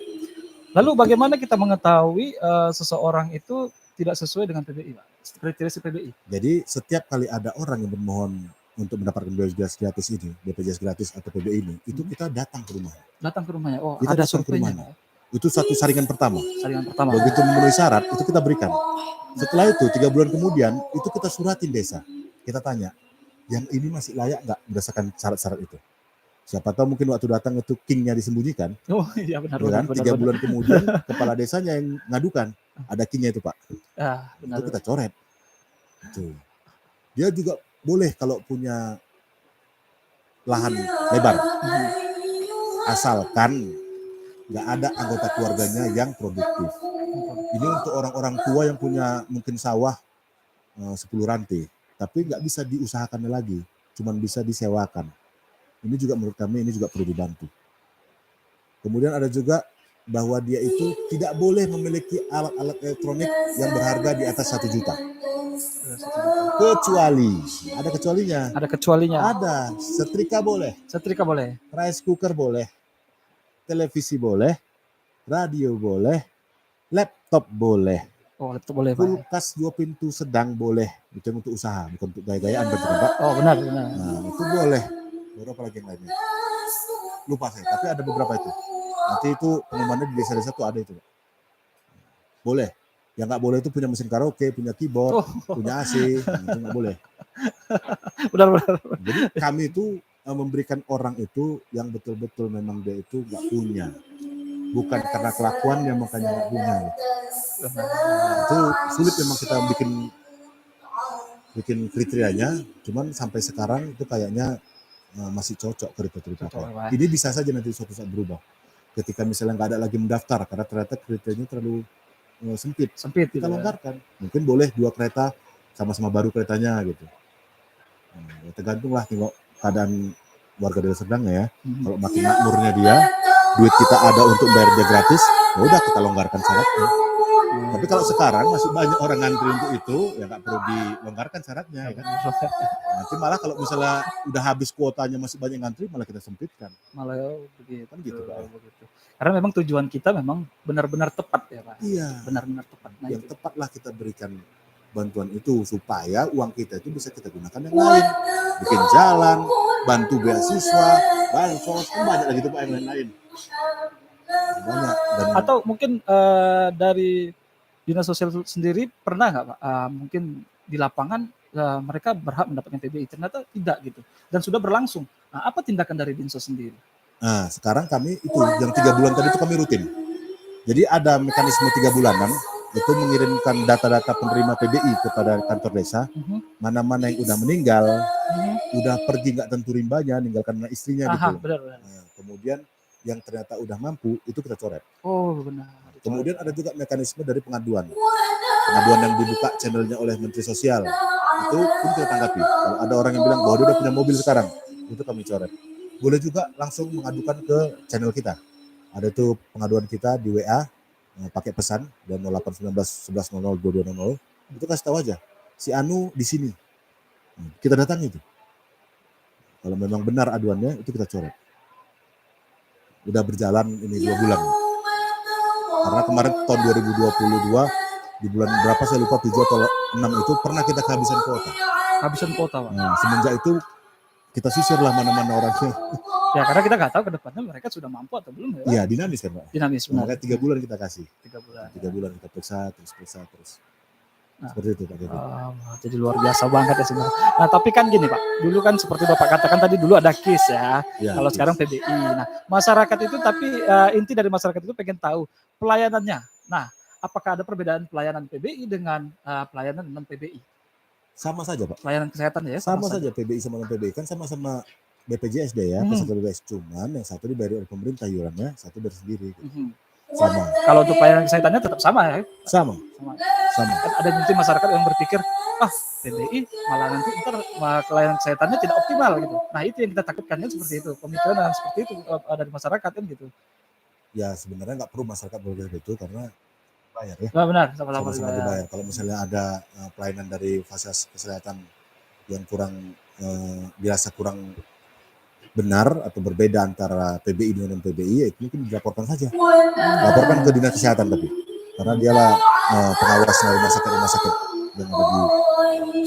Lalu bagaimana kita mengetahui seseorang itu tidak sesuai dengan PBI, Pak? Kriteria PBI. Jadi setiap kali ada orang yang bermohon untuk mendapatkan BPJS gratis ini, BPJS gratis atau PBI ini, itu kita datang ke rumahnya. Datang ke rumahnya. Oh, kita ada surveinya. Itu satu saringan pertama. Saringan pertama. Begitu memenuhi syarat, itu kita berikan. Setelah itu 3 bulan kemudian, itu kita suratin desa. Kita tanya, yang ini masih layak nggak berdasarkan syarat-syarat itu? Siapa tahu mungkin waktu datang itu kingnya disembunyikan. Oh iya benar. Ya kan? 3 bulan kemudian kepala desanya yang ngadukan, ada kingnya itu Pak. Benar. Itu kita coret. Itu. Dia juga boleh kalau punya lahan lebar, asalkan nggak ada anggota keluarganya yang produktif. Ini untuk orang-orang tua yang punya mungkin sawah 10 ranting, tapi nggak bisa diusahakan lagi, cuman bisa disewakan. Ini juga menurut kami ini juga perlu dibantu. Kemudian ada juga bahwa dia itu tidak boleh memiliki alat-alat elektronik yang berharga di atas 1 juta. Kecuali, ada kecualinya. Ada kecualinya. Ada, setrika boleh. Setrika boleh. Rice cooker boleh. Televisi boleh. Radio boleh. Laptop boleh. Oh, laptop boleh, Pak. Kulkas 2 pintu sedang boleh. Itu untuk usaha, bukan untuk gaya-gayaan, betul Pak? Oh, benar. Nah, itu boleh. Baru apa lagi yang lainnya? Lupa saya, tapi ada beberapa itu. Nanti itu pengumumannya di desa-desa tuh ada itu. Boleh. Yang nggak boleh itu punya mesin karaoke, punya keyboard, punya AC, itu nggak boleh. Benar. Jadi kami itu memberikan orang itu yang betul-betul memang dia itu nggak punya. Bukan karena kelakuannya makanya nggak punya. Itu sulit memang kita bikin kriterianya, cuman sampai sekarang itu kayaknya masih cocok kriteria. Ini bisa saja nanti suatu saat berubah. Ketika misalnya nggak ada lagi mendaftar karena ternyata kriterianya terlalu sempit kita longgarkan. Mungkin boleh 2 kereta sama-sama baru keretanya gitu. Ya tergantung lah tengok keadaan warga desa Serdang ya. Kalau makin makmurnya dia, duit kita ada untuk bayar dia gratis, ya udah kita longgarkan syaratnya. Tapi kalau sekarang masih banyak orang ngantri untuk itu, ya nggak perlu dilonggarkan syaratnya. Ya kan? Nanti malah kalau misalnya udah habis kuotanya masih banyak ngantri, malah kita sempitkan. Malah begitu. Kan gitu Pak. Begitu. Karena memang tujuan kita memang benar-benar tepat ya Pak. Iya. Benar-benar tepat. Nah, yang tepatlah kita berikan bantuan itu supaya uang kita itu bisa kita gunakan yang lain. Bikin jalan, bantu beasiswa, bansos, kan banyak lagi tuh Pak yang lain-lain. Banyak. Atau mungkin dari Dinas Sosial sendiri pernah nggak Pak? Mungkin di lapangan mereka berhak mendapatkan PBI, ternyata tidak gitu. Dan sudah berlangsung. Nah, apa tindakan dari Dinsos sendiri? Nah, sekarang kami itu yang 3 bulan tadi itu kami rutin. Jadi ada mekanisme 3 bulanan itu mengirimkan data-data penerima PBI kepada kantor desa, mana-mana yang udah meninggal, udah pergi nggak tentu rimbanya, ninggalkan istrinya gitu. Benar. Nah, kemudian yang ternyata udah mampu itu kita coret. Oh benar. Kemudian ada juga mekanisme dari pengaduan yang dibuka channelnya oleh Menteri Sosial, itu pun kita tanggapi. Kalau ada orang yang bilang bahwa dia udah punya mobil sekarang, itu kami coret. Boleh juga langsung mengadukan ke channel kita. Ada itu pengaduan kita di WA, pakai pesan dan 0819 11 00 2200, itu kasih tahu aja, si Anu di sini. Kita datang itu. Kalau memang benar aduannya, itu kita coret. Udah berjalan ini 2 bulan. Karena kemarin tahun 2022, di bulan berapa saya lupa, 7 atau 6 itu pernah kita kehabisan kuota. Kehabisan kuota Pak. Nah, semenjak itu kita sisir lah mana-mana orangnya. Ya karena kita nggak tahu ke depannya mereka sudah mampu atau belum ya Pak? Iya, dinamis kan Pak? Dinamis benar. Makanya 3 bulan kita kasih. 3 bulan. 3 bulan kita periksa terus. Seperti itu Pak Kevin. Jadi luar biasa banget ya sebenarnya. Nah tapi kan gini Pak, dulu kan seperti Bapak katakan tadi dulu ada KIS ya, kalau sekarang PBI. Nah masyarakat itu tapi inti dari masyarakat itu pengen tahu pelayanannya. Nah apakah ada perbedaan pelayanan PBI dengan pelayanan non PBI? Sama saja Pak. Pelayanan kesehatan ya? Sama saja PBI sama non PBI kan sama-sama BPJS deh ya, peserta BPJS, cuman yang satu dibayar oleh pemerintah iurannya, satu dari sendiri. Sama. Kalau untuk pelayanan kesehatannya tetap sama ya? Sama. Kan ada nanti masyarakat yang berpikir, PBI malah nanti ntar pelayanan kesehatannya tidak optimal gitu. Nah itu yang kita takutkan kan seperti itu, pemikiran seperti itu dari masyarakat kan gitu. Ya sebenarnya nggak perlu masyarakat berpikir itu karena bayar ya. Nah, benar, sama-sama dibayar. Kalau misalnya ada pelayanan dari fasilitas kesehatan yang kurang dirasa kurang benar atau berbeda antara PBI dengan non PBI, ya itu mungkin dilaporkan saja. Laporkan ke dinas kesehatan tapi karena dialah pengawas rumah sakit yang ada di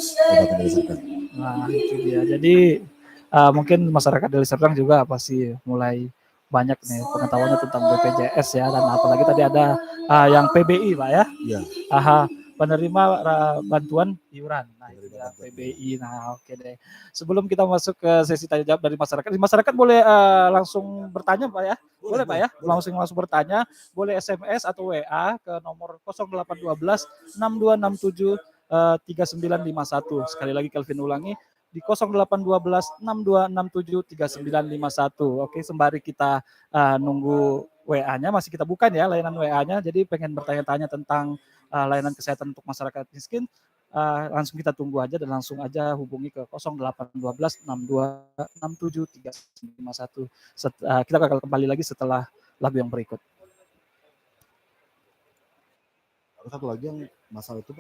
Kabupaten Deli Serdang. Nah itu dia. Jadi mungkin masyarakat Deli Serdang juga pasti mulai banyak nih pengetahuannya tentang BPJS ya, dan apalagi tadi ada yang PBI Pak ya. Iya. Penerima bantuan iuran. Nah, itu ya PBI. Nah, oke deh. Sebelum kita masuk ke sesi tanya jawab dari masyarakat boleh langsung bertanya Pak ya. Boleh Pak ya. Langsung bertanya, boleh SMS atau WA ke nomor 0812 6267 3951. Sekali lagi Kelvin ulangi di 0812 6267 3951. Oke, sembari kita nunggu WA-nya masih kita buka ya layanan WA-nya. Jadi pengen bertanya-tanya tentang layanan kesehatan untuk masyarakat miskin, langsung kita tunggu aja dan langsung aja hubungi ke 0812 6267 3951. Kita bakal kembali lagi setelah lagu yang berikut. Satu lagi yang masalah itu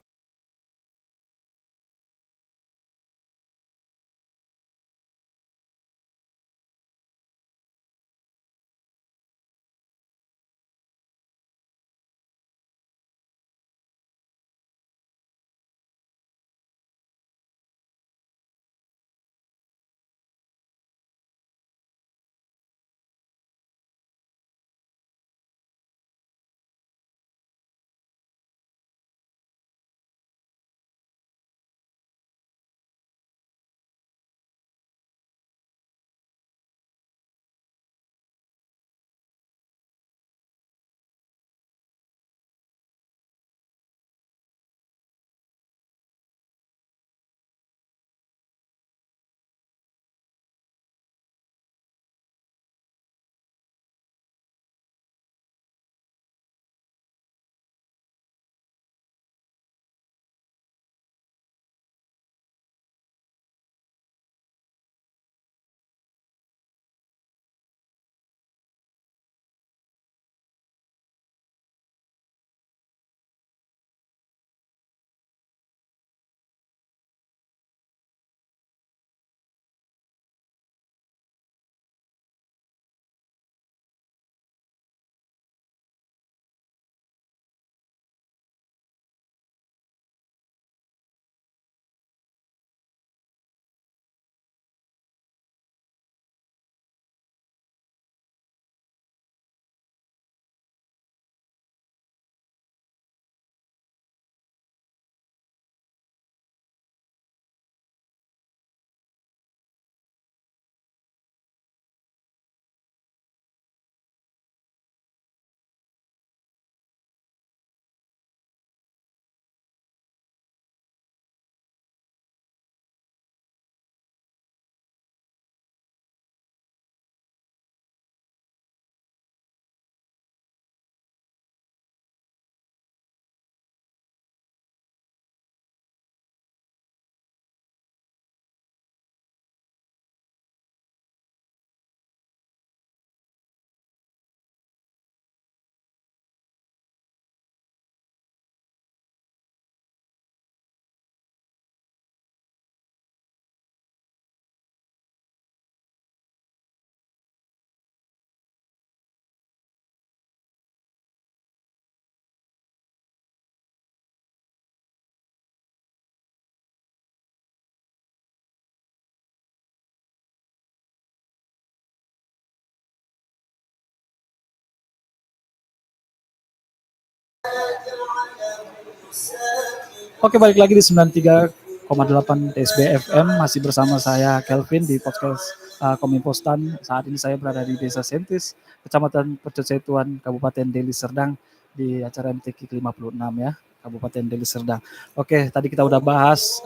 Oke, balik lagi di 93,8 TSB FM, masih bersama saya Kelvin di podcast Kominfostan. Saat ini saya berada di Desa Sentis, Kecamatan Percetuan, Kabupaten Deli Serdang, di acara MTQ 56 ya, Kabupaten Deli Serdang. Oke, tadi kita udah bahas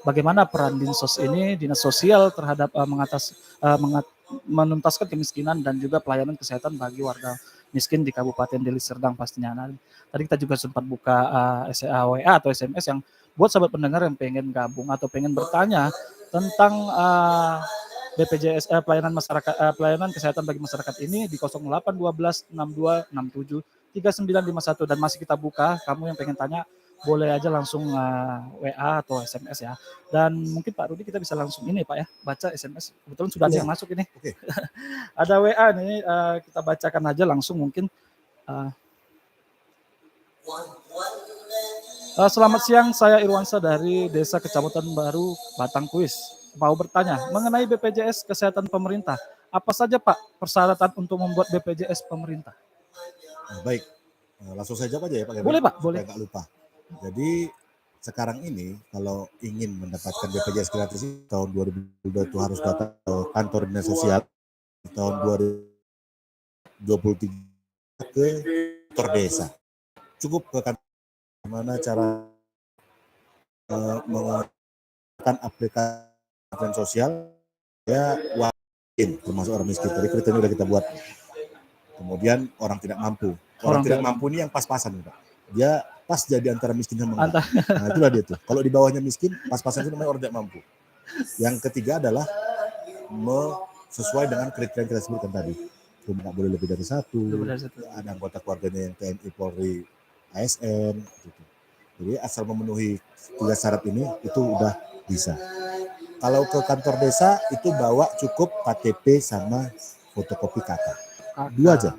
bagaimana peran Dinsos ini, Dinas Sosial terhadap menuntaskan kemiskinan dan juga pelayanan kesehatan bagi warga miskin di Kabupaten Deli Serdang pastinya. Nah, tadi kita juga sempat buka WA atau SMS yang buat sahabat pendengar yang pengen gabung atau pengen bertanya tentang BPJS pelayanan masyarakat pelayanan kesehatan bagi masyarakat ini di 0812 6267 3951 dan masih kita buka. Kamu yang pengen tanya boleh aja langsung WA atau SMS ya. Dan mungkin Pak Rudi kita bisa langsung ini Pak ya, baca SMS. Kebetulan sudah ada yang masuk ini. Oke. Ada WA nih, kita bacakan aja langsung mungkin. Selamat siang, saya Irwansa dari Desa Kecamatan Baru, Batang Kuis. Mau bertanya mengenai BPJS Kesehatan Pemerintah. Apa saja Pak persyaratan untuk membuat BPJS pemerintah? Baik, langsung saja aja ya Pak. Boleh Pak, boleh. Nggak lupa. Jadi sekarang ini kalau ingin mendapatkan BPJS gratis tahun 2022 itu harus datang ke kantor dinas sosial. Tahun 2023 ke kantor desa. Cukup ke kantor mana cara menggunakan aplikasi sosial ya wajib termasuk orang miskin. Tadi kriteria udah kita buat. Kemudian orang tidak mampu. Orang tidak mampu ini yang pas-pasan Pak. Dia pas jadi antara miskin sama enggak. Nah itulah dia tuh. Kalau di bawahnya miskin, pas-pasan itu namanya orang tidak mampu. Yang ketiga adalah sesuai dengan kriteria yang kita sebutkan tadi. Nggak boleh lebih dari satu. Ada anggota keluarganya yang TNI, Polri, ASN. Gitu. Jadi asal memenuhi 3 syarat ini itu udah bisa. Kalau ke kantor desa itu bawa cukup KTP sama fotokopi KK. 2 aja.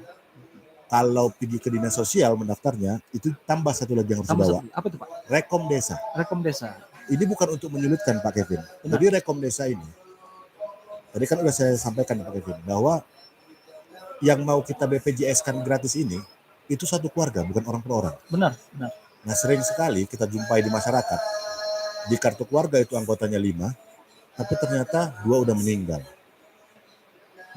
Kalau pergi ke dinas sosial mendaftarnya, itu tambah satu lagi yang harus dibawa. Apa itu Pak? Rekom desa. Rekom desa. Ini bukan untuk menyulitkan Pak Kevin. Benar. Jadi rekom desa ini, tadi kan udah saya sampaikan Pak Kevin, bahwa yang mau kita BPJS-kan gratis ini, itu satu keluarga, bukan orang per orang. Benar, benar. Nah sering sekali kita jumpai di masyarakat, di kartu keluarga itu anggotanya 5, tapi ternyata 2 udah meninggal.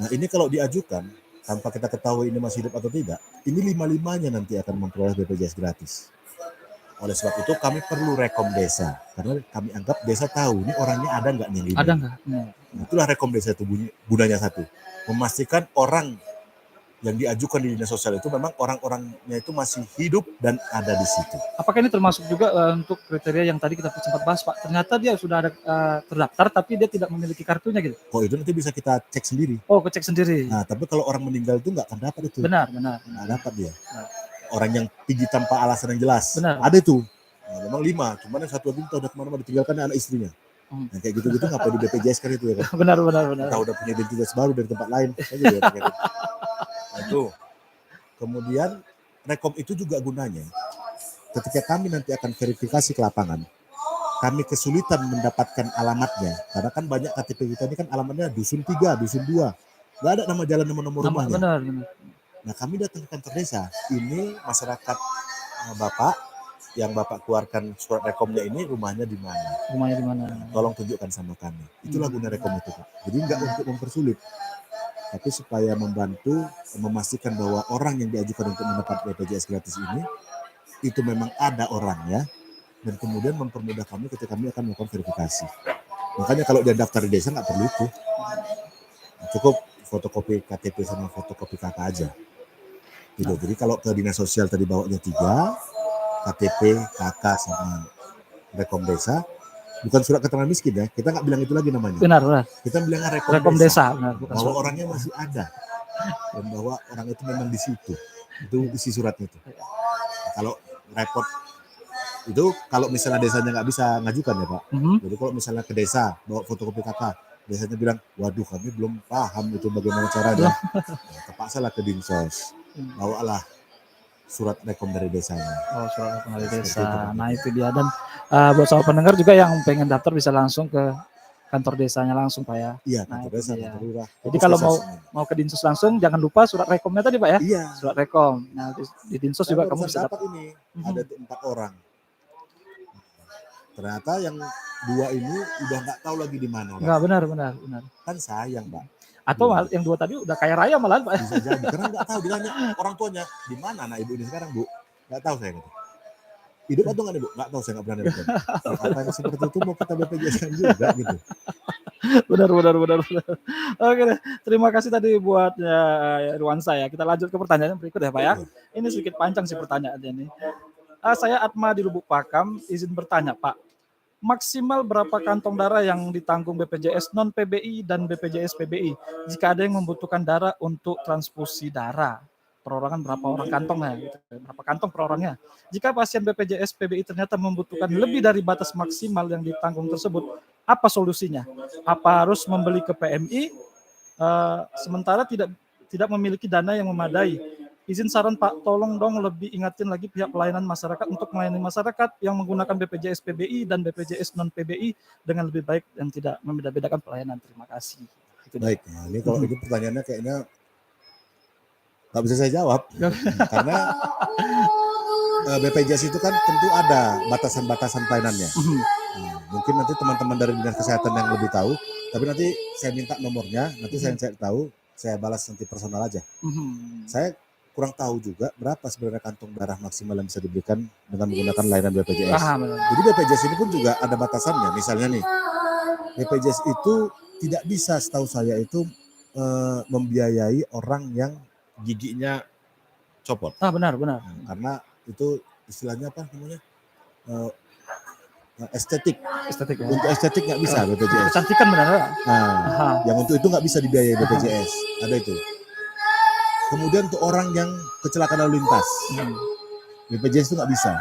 Nah ini kalau diajukan, tanpa kita ketahui ini masih hidup atau tidak, ini 5-5-nya nanti akan memperoleh BPJS gratis. Oleh sebab itu kami perlu rekom desa, karena kami anggap desa tahu ini orangnya ada nggak nih. Ada nggak? Nah, itulah rekom desa itu gunanya satu, memastikan orang yang diajukan di dinas sosial itu memang orang-orangnya itu masih hidup dan ada di situ. Apakah ini termasuk juga untuk kriteria yang tadi kita sempat bahas Pak? Ternyata dia sudah ada terdaftar tapi dia tidak memiliki kartunya gitu. Oh itu nanti bisa kita cek sendiri. Oh cek sendiri. Nah tapi kalau orang meninggal itu nggak akan dapat itu. Benar. Nggak dapat dia. Nah. Orang yang pergi tanpa alasan yang jelas. Benar. Ada itu. Nah, memang 5, cuman yang 1 lagi udah kemana-mana ditinggalkan anak istrinya. Nah, kayak gitu-gitu ngapain di BPJS kan itu ya kan? Benar. Kita udah punya identitas baru dari tempat lain. Gitu ya, nah, itu. Kemudian rekom itu juga gunanya ketika kami nanti akan verifikasi ke lapangan, kami kesulitan mendapatkan alamatnya karena kan banyak KTP kita ini kan alamatnya dusun 3, dusun 2, nggak ada nama jalan sama nomor rumahnya. Benar. Nah kami datang ke kantor desa, ini masyarakat Bapak yang Bapak keluarkan surat rekomnya ini rumahnya di mana? Tolong tunjukkan sama kami. Itulah guna rekom itu Pak. Jadi nggak untuk mempersulit, tapi supaya membantu memastikan bahwa orang yang diajukan untuk mendapat BPJS gratis ini itu memang ada orangnya dan kemudian mempermudah kami ketika kami akan melakukan verifikasi. Makanya kalau dia daftar di desa nggak perlu itu, cukup fotokopi KTP sama fotokopi KK aja. Gitu. Jadi kalau ke dinas sosial tadi bawanya 3, KTP, KK sama rekom desa. Bukan surat keterangan miskin ya, kita nggak bilang itu lagi namanya. Benar. Kita bilang rekom desa. Bahwa orangnya masih ada dan bahwa orang itu memang di situ. Itu isi suratnya itu. Nah, kalau repot itu kalau misalnya desanya nggak bisa ngajukan ya Pak. Jadi kalau misalnya ke desa bawa fotokopi KK, desanya bilang, waduh kami belum paham itu bagaimana caranya. Nah, terpaksa lah ke Dinsos, bawalah surat rekom dari desanya. Oh, surat rekom dari desa. Nah itu dia. Dan buat sahabat pendengar juga yang pengen daftar bisa langsung ke kantor desanya langsung Pak ya. Iya, kantor desa, kantor lurah. Jadi kalau mau ke Dinsos langsung jangan lupa surat rekomnya tadi Pak ya. Iya. Surat rekom. Nah di Dinsos juga kamu bisa dapat ini. Ada 4 orang. ternyata yang 2 ini udah nggak tahu lagi di mana. Enggak, benar. Kan sayang, Pak. Atau yang 2 tadi udah kaya raya malah, Pak. Bisa jadi, karena nggak tahu, ditanya orang tuanya, di mana anak ibu ini sekarang, Bu? Nggak tahu saya gitu. Hidup atau nggak nih, Bu? Nggak tahu, saya nggak berani berani. Apa yang seperti itu mau kita BPJS juga gitu. Benar. Oke deh, terima kasih tadi buat Irwan saya. Kita lanjut ke pertanyaan berikut ya, Pak ya. Ini sedikit panjang sih pertanyaannya ini. Saya Atma di Lubuk Pakam, izin bertanya, Pak. Maksimal berapa kantong darah yang ditanggung BPJS non PBI dan BPJS PBI jika ada yang membutuhkan darah untuk transfusi darah? Perorangan berapa orang kantongnya? Gitu. Berapa kantong per orangnya? Jika pasien BPJS PBI ternyata membutuhkan lebih dari batas maksimal yang ditanggung tersebut, apa solusinya? Apa harus membeli ke PMI sementara tidak memiliki dana yang memadai? Izin saran Pak, tolong dong lebih ingatin lagi pihak pelayanan masyarakat untuk melayani masyarakat yang menggunakan BPJS PBI dan BPJS non PBI dengan lebih baik dan tidak membeda-bedakan pelayanan. Terima kasih. Baik, nah ini kalau ini pertanyaannya kayaknya nggak bisa saya jawab karena BPJS itu kan tentu ada batasan-batasan pelayanannya. Mungkin nanti teman-teman dari dinas kesehatan yang lebih tahu, tapi nanti saya minta nomornya, nanti saya cek tahu, saya balas nanti personal aja. Saya kurang tahu juga berapa sebenarnya kantong darah maksimal yang bisa diberikan dengan menggunakan layanan BPJS. Jadi BPJS ini pun juga ada batasannya. Misalnya nih, BPJS itu tidak bisa, setahu saya itu membiayai orang yang giginya copot. Benar. Karena itu istilahnya apa namanya? Estetik. Untuk estetik nggak bisa BPJS. Kecantikan benar. Nah, yang untuk itu nggak bisa dibiayai BPJS. Ada itu. Kemudian untuk orang yang kecelakaan lalu lintas, BPJS itu nggak bisa.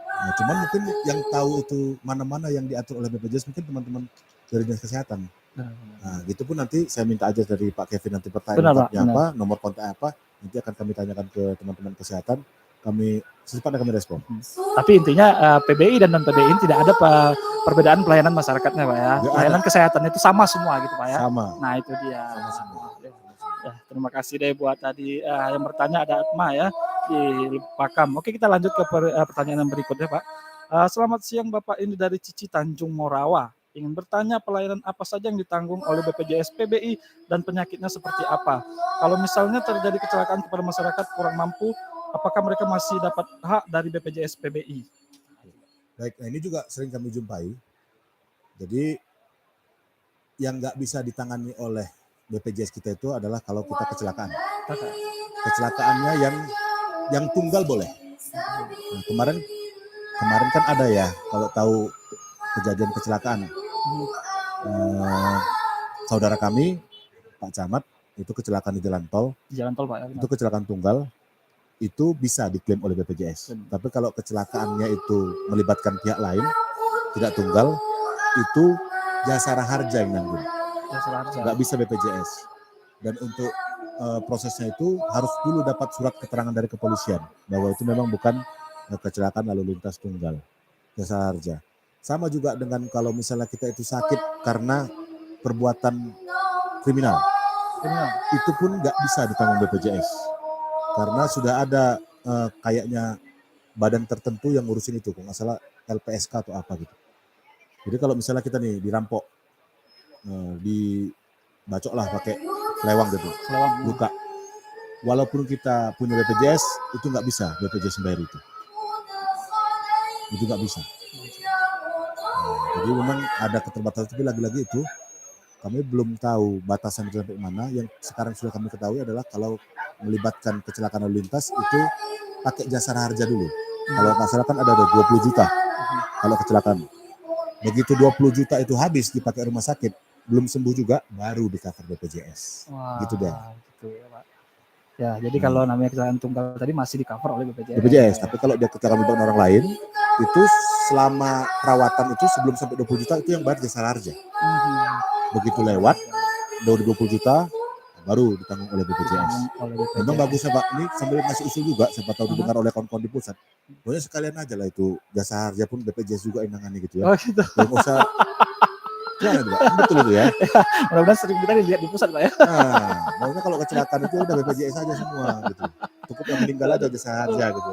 Nah, cuman mungkin yang tahu itu mana-mana yang diatur oleh BPJS mungkin teman-teman dari dinas kesehatan. Nah, gitu pun nanti saya minta aja dari Pak Kevin nanti pertanyaannya apa, nomor kontak apa, nanti akan kami tanyakan ke teman-teman kesehatan. Kami secepatnya kami respon. Tapi intinya PBI dan non PBI tidak ada perbedaan pelayanan masyarakatnya, Pak ya. Pelayanan kesehatan itu sama semua gitu, Pak ya. Sama. Nah itu dia. Sama. Ya, terima kasih deh buat tadi yang bertanya ada Atma ya di Pakam. Oke, kita lanjut ke pertanyaan yang berikutnya, Pak. Selamat siang Bapak, ini dari Cici Tanjung Morawa. Ingin bertanya pelayanan apa saja yang ditanggung oleh BPJS PBI dan penyakitnya seperti apa? Kalau misalnya terjadi kecelakaan kepada masyarakat kurang mampu, apakah mereka masih dapat hak dari BPJS PBI? Baik, nah ini juga sering kami jumpai. Jadi yang nggak bisa ditangani oleh BPJS kita itu adalah kalau kita kecelakaan. Kecelakaannya yang tunggal boleh. Nah, kemarin kan ada ya, kalau tahu kejadian kecelakaan. Saudara kami, Pak Camat, itu kecelakaan di jalan tol. Pak ya. Itu kecelakaan tunggal, itu bisa diklaim oleh BPJS. Tapi kalau kecelakaannya itu melibatkan pihak lain, tidak tunggal, itu jasara harja yang nanggung. Nggak bisa BPJS. Dan untuk prosesnya itu harus dulu dapat surat keterangan dari kepolisian bahwa itu memang bukan kecelakaan lalu lintas tunggal, jasara harja. Sama juga dengan kalau misalnya kita itu sakit karena perbuatan kriminal. Itu pun nggak bisa ditanggung BPJS. Karena sudah ada kayaknya badan tertentu yang ngurusin itu, kalau nggak salah LPSK atau apa gitu. Jadi kalau misalnya kita nih dirampok, dibacok lah pakai lewang gitu, luka. Walaupun kita punya BPJS, itu nggak bisa BPJS bayar itu. Itu nggak bisa. Jadi memang ada keterbatasan, tapi lagi-lagi itu kami belum tahu batasan itu sampai mana. Yang sekarang sudah kami ketahui adalah kalau melibatkan kecelakaan lalu lintas itu pakai jasara harja dulu. Kalau nggak salah kan ada 20 juta kalau kecelakaan. Begitu 20 juta itu habis dipakai rumah sakit, belum sembuh juga, baru di cover BPJS. Gitu deh. Gitu ya, Pak. Ya, jadi kalau namanya kecelakaan tunggal tadi masih di cover oleh BPJS. Tapi kalau dia kecelakaan melibatkan orang lain, itu selama perawatan itu sebelum sampai 20 juta itu yang bayar jasara harja. Begitu lewat, dari 20 juta, baru ditanggung oleh BPJS. Memang bagus ya Pak, ini sambil ngasih usul juga, siapa tahu didengar oleh kawan-kawan di pusat. Pokoknya sekalian aja lah itu, jasa harja pun BPJS juga yang nangani gitu ya. Oh gitu. Nggak usah, jangan Pak, betul itu ya. Mudah-mudahan sering kita dilihat di pusat Pak ya. Nah, maksudnya kalau kecelakaan itu udah BPJS aja semua gitu. Cukup yang meninggal aja jasa harja gitu.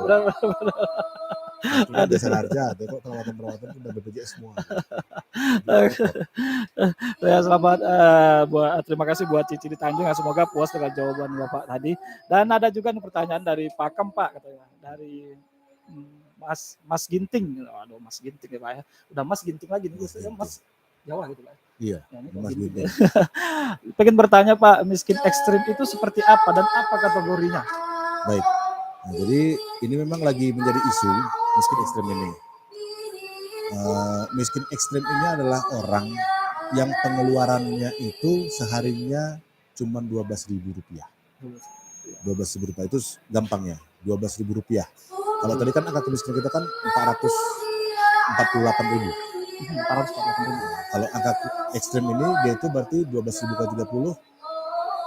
Itu kan jasa harja, kok perawatan-perawatan itu udah BPJS semua. Ya, selamat terima kasih buat Cici di Tanjung. Semoga puas dengan jawaban Bapak tadi. Dan ada juga nih pertanyaan dari Pakem Pak katanya. Dari Mas Ginting. Aduh, Mas Ginting ya Pak ya. Udah Mas Ginting lagi nih. Mas Jawa gitu Pak. Iya, ya, Mas Ginting. Pengen bertanya Pak, miskin ekstrim itu seperti apa dan apa kategorinya? Baik. Nah, jadi ini memang lagi menjadi isu miskin ekstrim ini. Miskin ekstrim ini adalah orang yang pengeluarannya itu seharinya cuma Rp12.000. Rp12.000 itu gampangnya, Rp12.000. Kalau tadi kan angka kemiskinan kita kan 448.000. Kalau angka ekstrim ini dia itu berarti 12.000 kali 30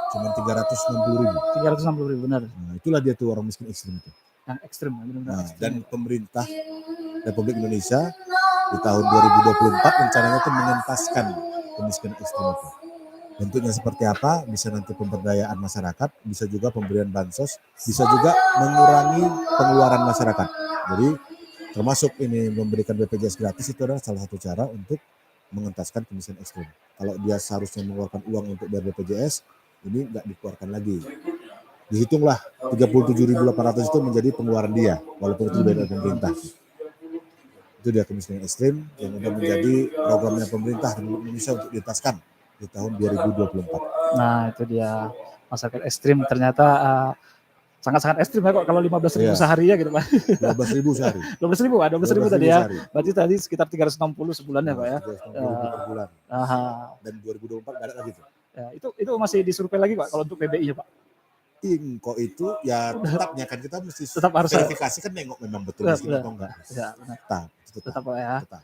cuma 360.000. 360.000 benar. Nah, itulah dia tuh orang miskin ekstrim itu. Yang ekstrim, benar-benar. Nah, dan pemerintah Republik Indonesia di tahun 2024 rencananya itu mengentaskan kemiskinan ekstrim itu. Bentuknya seperti apa? Bisa nanti pemberdayaan masyarakat, bisa juga pemberian bansos, bisa juga mengurangi pengeluaran masyarakat. Jadi termasuk ini memberikan BPJS gratis itu adalah salah satu cara untuk mengentaskan kemiskinan ekstrim. Kalau dia seharusnya mengeluarkan uang untuk bayar BPJS, ini nggak dikeluarkan lagi. Dihitunglah 37.800 itu menjadi pengeluaran dia, walaupun itu dibayar oleh pemerintah. Itu dia kemiskinan ekstrim yang sudah menjadi programnya pemerintah Republik Indonesia untuk dientaskan di tahun 2024. Nah itu dia, masyarakat ekstrim ternyata sangat-sangat ekstrim ya kok kalau 15.000 sehari ya gitu Pak. 12.000 sehari. 12.000 tadi ya. Berarti tadi sekitar 360 sebulan ya Pak ya. 360.000 per bulan. Dan 2024 nggak ada lagi tuh. Ya, itu masih disurvei lagi Pak kalau untuk PBI-nya Pak. Kok itu ya tetapnya kan kita mesti tetap harus verifikasi kan nengok memang betul miskin atau enggak. Ya, tetap ya. Tetap.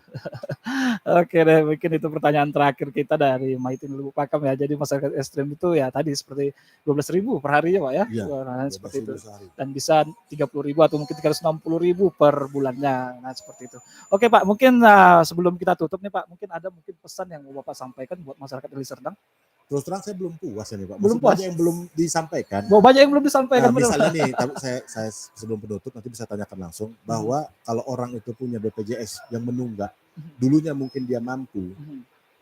Oke deh, mungkin itu pertanyaan terakhir kita dari Maitin Lubu Pakam ya. Jadi masyarakat ekstrim itu ya tadi seperti 12.000 per hari ya Pak ya. Iya, seperti itu. Dan bisa 30.000 atau mungkin 360.000 per bulannya. Nah seperti itu. Oke Pak, mungkin sebelum kita tutup nih Pak, mungkin ada pesan yang mau Bapak sampaikan buat masyarakat Deli Serdang. Terus terang saya belum puas ya nih Pak. Belum puas. Banyak yang belum disampaikan. Banyak yang belum disampaikan. Nah, misalnya nih, saya sebelum penutup nanti bisa tanyakan langsung bahwa kalau orang itu punya BPJS yang menunggak, dulunya mungkin dia mampu,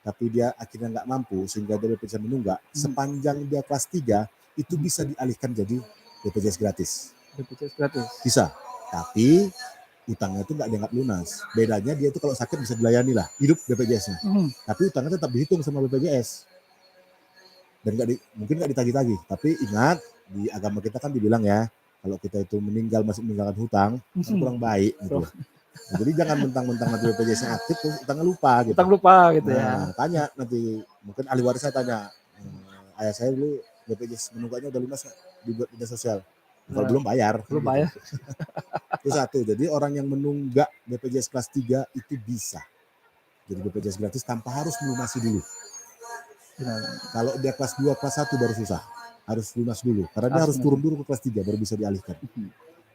tapi dia akhirnya nggak mampu sehingga dia BPJS menunggak, sepanjang dia kelas 3 itu bisa dialihkan jadi BPJS gratis. BPJS gratis. Bisa, tapi utangnya itu nggak dianggap lunas. Bedanya dia itu kalau sakit bisa dilayani lah, hidup BPJS-nya. Tapi utangnya tetap dihitung sama BPJS. Dan mungkin nggak ditagih-tagih, tapi ingat di agama kita kan dibilang ya kalau kita itu meninggal masih meninggalkan hutang kan kurang baik gitu. Nah, jadi jangan mentang-mentang nanti BPJS yang aktif terus utangnya lupa gitu. Utang lupa gitu ya. Tanya nanti mungkin ahli waris saya tanya, ayah saya dulu BPJS menunggaknya udah lunas nggak dibuat dinas sosial? Kalau belum bayar. Belum bayar. Itu satu. Jadi orang yang menunggak BPJS kelas 3 itu bisa jadi BPJS gratis tanpa harus melunasi dulu. Kalau dia kelas 2, kelas 1 baru susah. Harus lunas dulu. Karena dia harus turun dulu ke kelas 3 baru bisa dialihkan.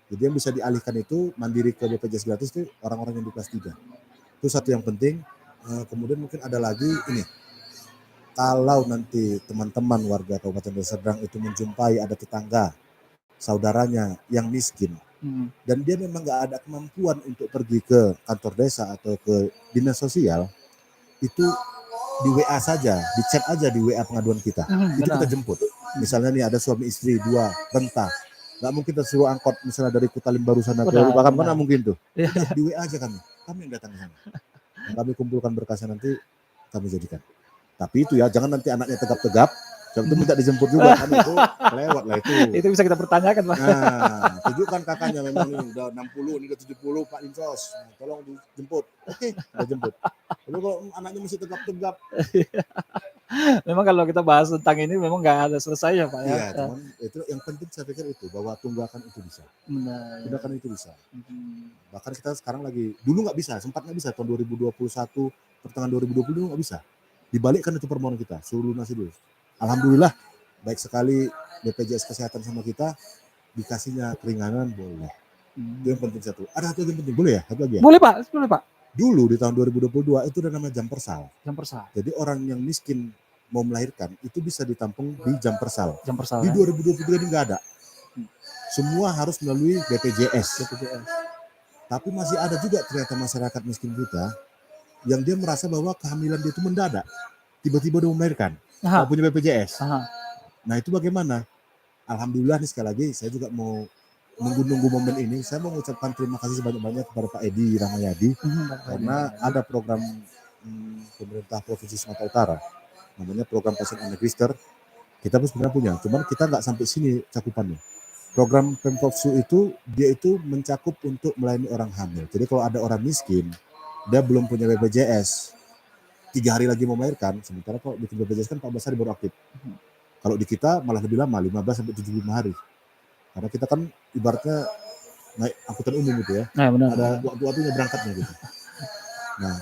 Jadi yang bisa dialihkan itu mandiri ke BPJS gratis itu orang-orang yang di kelas 3. Itu satu yang penting. Kemudian mungkin ada lagi ini. Kalau nanti teman-teman warga Kabupaten Deli Serdang itu menjumpai ada tetangga, saudaranya yang miskin. Dan dia memang nggak ada kemampuan untuk pergi ke kantor desa atau ke dinas sosial, itu di WA saja, di chat aja di WA pengaduan kita. Itu kita jemput. Misalnya nih ada suami istri 2 rentah. Nggak mungkin kita suruh angkot misalnya dari Kutalim baru sana ke Lubakan, mana mungkin tuh. Di WA aja kami yang datang ke sana. Nah, kami kumpulkan berkasnya nanti kami jadikan. Tapi itu ya jangan nanti anaknya tegap-tegap. Itu minta dijemput juga kan itu lewat lah itu. Itu bisa kita pertanyakan Pak. Nah, tunjukkan kakaknya memang ini udah 60, ini udah 70 Pak Linsos. Nah, tolong dijemput. Oke, udah jemput. Tapi kalau anaknya masih tegap-tegap. Memang kalau kita bahas tentang ini memang nggak ada selesai ya Pak ya. Iya, cuman itu yang penting saya pikir itu bahwa tunggakan itu bisa. Tunggakan itu bisa. Bahkan kita sekarang lagi dulu nggak bisa, sempat nggak bisa tahun 2021 pertengahan 2020 nggak bisa. Dibalikkan itu permohonan kita, suruh lunasi dulu. Alhamdulillah baik sekali BPJS Kesehatan sama kita dikasihnya keringanan boleh. Itu yang penting satu. Ada satu yang penting boleh ya? Satu lagi ya? Boleh Pak. Dulu di tahun 2022 itu udah namanya jam persal. Jadi orang yang miskin mau melahirkan itu bisa ditampung di jam persal. Di Ya? 2023 ini nggak ada. Semua harus melalui BPJS. Tapi masih ada juga ternyata masyarakat miskin kita yang dia merasa bahwa kehamilan dia itu mendadak. Tiba-tiba dia melahirkan, nggak punya BPJS. Nah itu bagaimana? Alhamdulillah nih sekali lagi saya juga mau menunggu momen ini. Saya mau mengucapkan terima kasih sebanyak-banyak kepada Pak Edi Rahmayadi karena ada program pemerintah Provinsi Sumatera Utara namanya program pasien anak-register. Kita pun sebenarnya punya, cuman kita nggak sampai sini cakupannya. Program Pemprov Su itu dia itu mencakup untuk melayani orang hamil. Jadi kalau ada orang miskin, dia belum punya BPJS, 3 hari lagi mau melahirkan, sementara kalau bikin BPJS kan 14 hari baru aktif. Kalau di kita malah lebih lama, 15 sampai 75 hari. Karena kita kan ibaratnya naik angkutan umum gitu ya. Nah, benar. Ada waktu-waktunya berangkatnya gitu. Nah,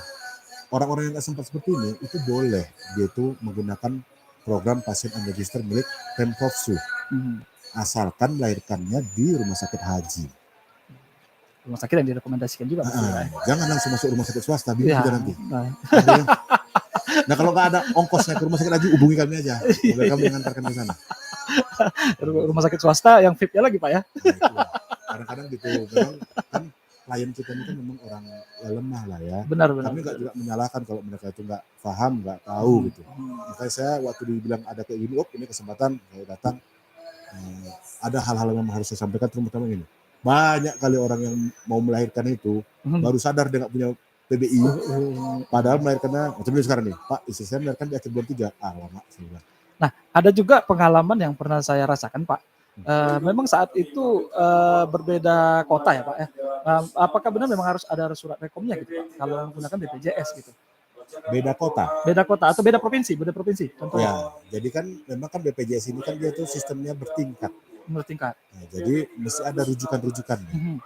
orang-orang yang nggak sempat seperti ini itu boleh dia itu menggunakan program pasien unregistered milik Pemprov Su. Asalkan melahirkannya di rumah sakit haji. Rumah sakit yang direkomendasikan juga. Jangan langsung masuk rumah sakit swasta, bingung juga nanti. Nah kalau nggak ada ongkosnya ke rumah sakit haji, hubungi kami aja. Boleh kami mengantarkan ke sana. Rumah sakit swasta yang VIP-nya lagi Pak ya. Nah, kadang-kadang gitu, memang kan klien kita ini kan memang orang lemah lah ya. Benar. Kami nggak juga menyalahkan kalau mereka itu nggak paham, nggak tahu gitu. Makanya saya waktu dibilang ada kayak gini, ini kesempatan saya datang. Ada hal-hal yang harus saya sampaikan, terutama ini. Banyak kali orang yang mau melahirkan itu baru sadar dia nggak punya PBI, padahal melahirkannya macam ini sekarang nih, Pak, istri saya melahirkan di akhir bulan 3, lama saya bilang. Nah, ada juga pengalaman yang pernah saya rasakan Pak. Memang saat itu berbeda kota ya Pak ya. Apakah benar memang harus ada surat rekomnya gitu Pak, kalau menggunakan BPJS gitu? Beda kota atau beda provinsi contohnya. Ya, jadi kan memang kan BPJS ini kan dia tuh sistemnya bertingkat. Nah, jadi mesti ada rujukan-rujukannya.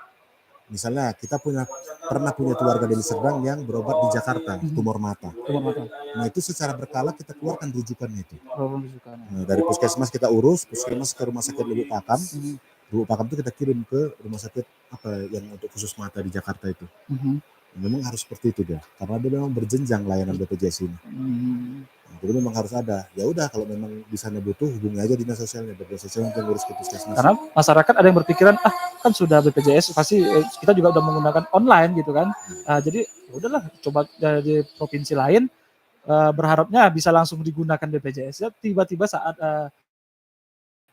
Misalnya kita pernah punya keluarga Deli Serdang yang berobat di Jakarta, tumor mata. Nah itu secara berkala kita keluarkan rujukannya itu. Nah, dari puskesmas kita urus, puskesmas ke rumah sakit Lubuk Pakam. Lubuk Pakam itu kita kirim ke rumah sakit yang untuk khusus mata di Jakarta itu. Memang harus seperti itu dia, karena dia memang berjenjang layanan BPJS ini. Jadi memang harus ada. Ya udah kalau memang di sana butuh, hubungi aja dinas sosialnya, BPJS sosial yang ngurus ke puskesmas. Karena masyarakat ada yang berpikiran kan sudah BPJS pasti kita juga udah menggunakan online gitu kan. Jadi udahlah coba dari provinsi lain berharapnya bisa langsung digunakan BPJS. Ya tiba-tiba saat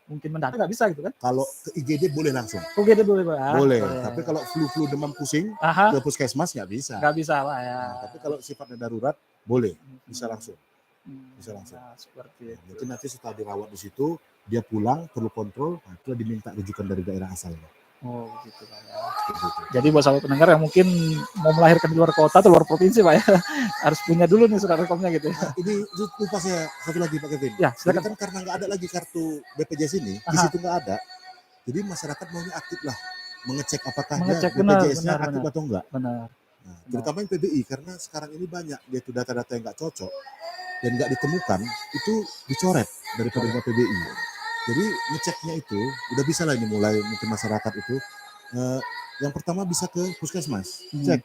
mungkin mendadak nggak bisa gitu kan. Kalau ke IGD boleh langsung. IGD boleh Pak. Boleh, tapi kalau flu demam pusing ke puskesmas nggak bisa. Nggak bisa Pak ya. Nah, tapi kalau sifatnya darurat boleh, bisa langsung. Nah, seperti itu. Jadi nanti setelah dirawat di situ, dia pulang perlu kontrol, itu diminta rujukan dari daerah asalnya. Oh gitu Pak ya. Jadi buat sahabat pendengar yang mungkin mau melahirkan di luar kota atau luar provinsi Pak ya, harus punya dulu nih surat rekomnya gitu ya. Ini lupa saya satu lagi Pak Kevin. Ya, silakan. Kan karena nggak ada lagi kartu BPJS ini, di situ nggak ada. Jadi masyarakat maunya aktif lah, mengecek apakah BPJS-nya aktif atau enggak. Benar. Nah, terutama yang PBI, karena sekarang ini banyak dia tuh data-data yang nggak cocok dan nggak ditemukan, itu dicoret dari penerima PBI. Jadi ngeceknya itu udah bisa lah ini mulai mungkin masyarakat itu. Yang pertama bisa ke puskesmas, cek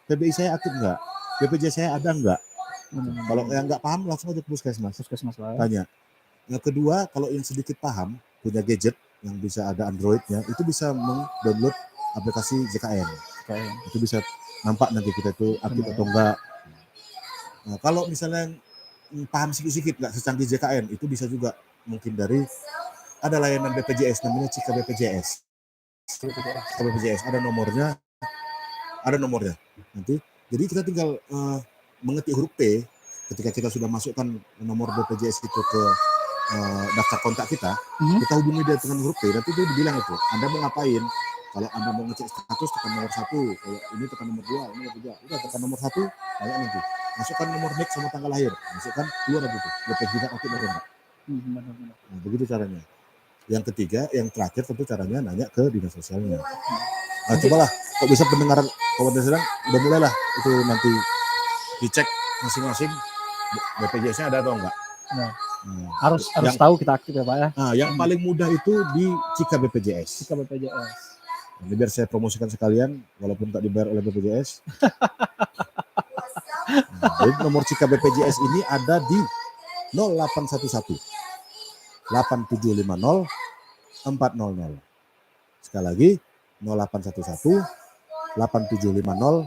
PBI saya aktif enggak, BPJS saya ada enggak. Kalau yang nggak paham langsung aja ke puskesmas tanya. Yang kedua, kalau yang sedikit paham punya gadget yang bisa ada Androidnya, itu bisa mendownload aplikasi JKN. Itu bisa nampak nanti kita itu aktif atau enggak. Nah, kalau misalnya paham sedikit nggak secanggih JKN, itu bisa juga mungkin dari ada layanan BPJS namanya Cika BPJS. Ada nomornya nanti. Jadi kita tinggal mengetik huruf P ketika kita sudah masukkan nomor BPJS itu ke daftar kontak kita, kita hubungi dia dengan huruf P, nanti dia dibilang itu Anda mau ngapain. Kalau Anda mau ngecek status, tekan nomor 1, kalau ini tekan nomor 2, ini nomor 3, udah tekan nomor 1, tanya nanti masukkan nomor NIK sama tanggal lahir, masukkan keluar gitu, BPJS aktif atau enggak. Nah, begitu caranya. Yang ketiga, yang terakhir tentu caranya nanya ke dinas sosialnya. Nah, cobalah, kok bisa pendengar kawan sedang udah mulailah itu nanti dicek masing-masing BPJS-nya ada atau enggak. Harus tahu kita aktif ya Pak ya. Nah, yang paling mudah itu di Cika BPJS. Ini biar saya promosikan sekalian, walaupun tak dibayar oleh BPJS. Jadi nomor Cika BPJS ini ada di 0811 8750 400. Sekali lagi 0811 8750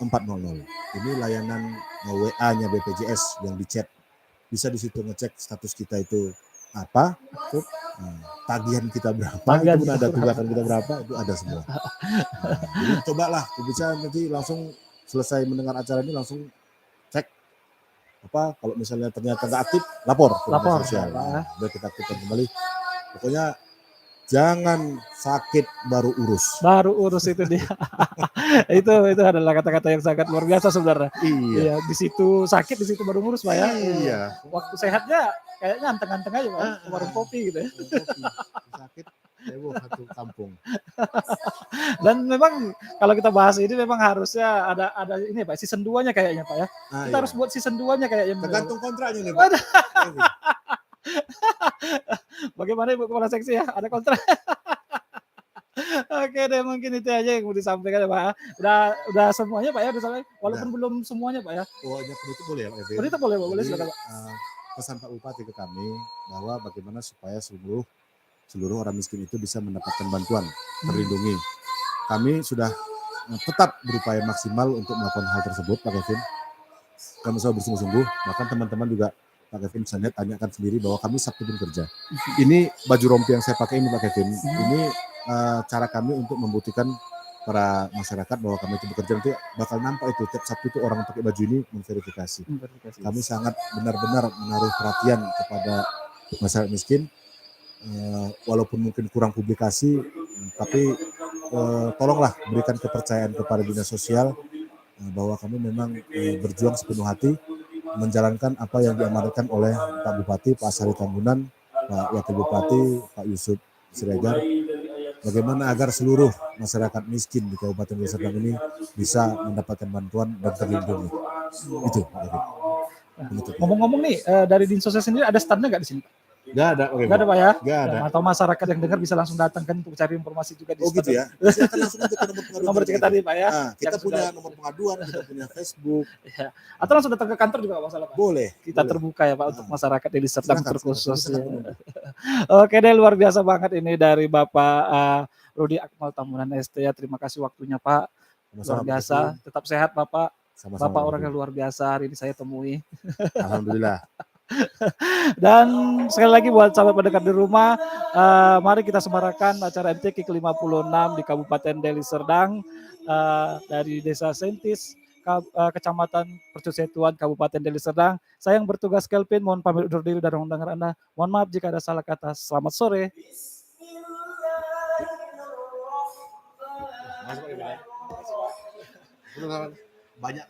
400. Ini layanan WA-nya BPJS yang di chat. Bisa di situ ngecek status kita itu apa, tagihan kita berapa, Tagihan itu pun kita ada, berapa. tunggakan kita berapa, itu ada semua. Jadi cobalah, bisa nanti langsung selesai mendengar acara ini langsung cek apa, kalau misalnya ternyata nggak aktif, lapor ke dinas sosial. Biar kita aktifkan kembali. Pokoknya jangan sakit baru urus. Baru urus itu dia. itu adalah kata-kata yang sangat luar biasa sebenarnya. Iya, di situ sakit, di situ baru ngurus Pak ya. Iya. Waktu sehatnya kayaknya anteng-anteng aja Pak, ke warung kopi gitu ya. Sakit heboh satu kampung. Dan memang kalau kita bahas ini memang harusnya ada ini Pak, season 2-nya kayaknya Pak ya. Kita harus buat season 2-nya kayaknya. Tergantung kontraknya nih Pak. Bagaimana Ibu Kepala Seksi ya? Ada kontrak? Oke deh, mungkin itu aja yang mau disampaikan ya Pak. Udah semuanya Pak ya, udah sampai. Walaupun belum semuanya Pak ya. Pokoknya penutup boleh ya Pak Evin? Penutup boleh silakan Pak. Pesan Pak Bupati ke kami bahwa bagaimana supaya seluruh orang miskin itu bisa mendapatkan bantuan, terlindungi. Kami sudah tetap berupaya maksimal untuk melakukan hal tersebut Pak Kevin. Kami selalu bersungguh-sungguh, bahkan teman-teman juga Pak Kevin bisa lihat, tanyakan sendiri bahwa kami Sabtu pun kerja. Ini baju rompi yang saya pakai ini Pak Kevin, ini cara kami untuk membuktikan para masyarakat bahwa kami itu bekerja, nanti bakal nampak itu tiap Sabtu itu orang pakai baju ini memverifikasi. Kami sangat benar-benar menaruh perhatian kepada masyarakat miskin, walaupun mungkin kurang publikasi, tapi tolonglah berikan kepercayaan kepada dinas sosial bahwa kami memang berjuang sepenuh hati menjalankan apa yang diamanatkan oleh Pak Bupati, Pak Sari Tambunan, Pak Wakil Bupati, Pak Yusuf Siregar, bagaimana agar seluruh masyarakat miskin di Kabupaten Deli Serdang ini bisa mendapatkan bantuan dan terlindungi. Itu Pak David. Ngomong-ngomong nih, dari Dinsosnya sendiri ada standnya nggak di sini Pak? Nggak ada Pak ya? Nggak ada. Atau masyarakat yang dengar bisa langsung datang kan untuk cari informasi juga di gitu ya? Silakan langsung aja ke nomor pengaduan. Nomor kita tadi Pak ya. Nah, kita punya nomor pengaduan, kita punya Facebook. Ya. Atau langsung datang ke kantor juga nggak masalah Pak? Boleh. Kita terbuka ya Pak untuk masyarakat Deli Serdang terkhusus. Oke deh, luar biasa banget ini dari Bapak Rudi Akmal Tambunan ST ya. Terima kasih waktunya Pak. Luar biasa. Tetap sehat Bapak. Bapak orangnya luar biasa, hari ini saya temui. Alhamdulillah. Dan sekali lagi buat sahabat pendengar di rumah, mari kita semarakan acara MTQ ke-56 di Kabupaten Deli Serdang, dari Desa Sentis, Kecamatan Percusetuan, Kabupaten Deli Serdang. Saya yang bertugas Kelvin, mohon pamit undur diri dari mendengar Anda. Mohon maaf jika ada salah kata. Selamat sore. Banyak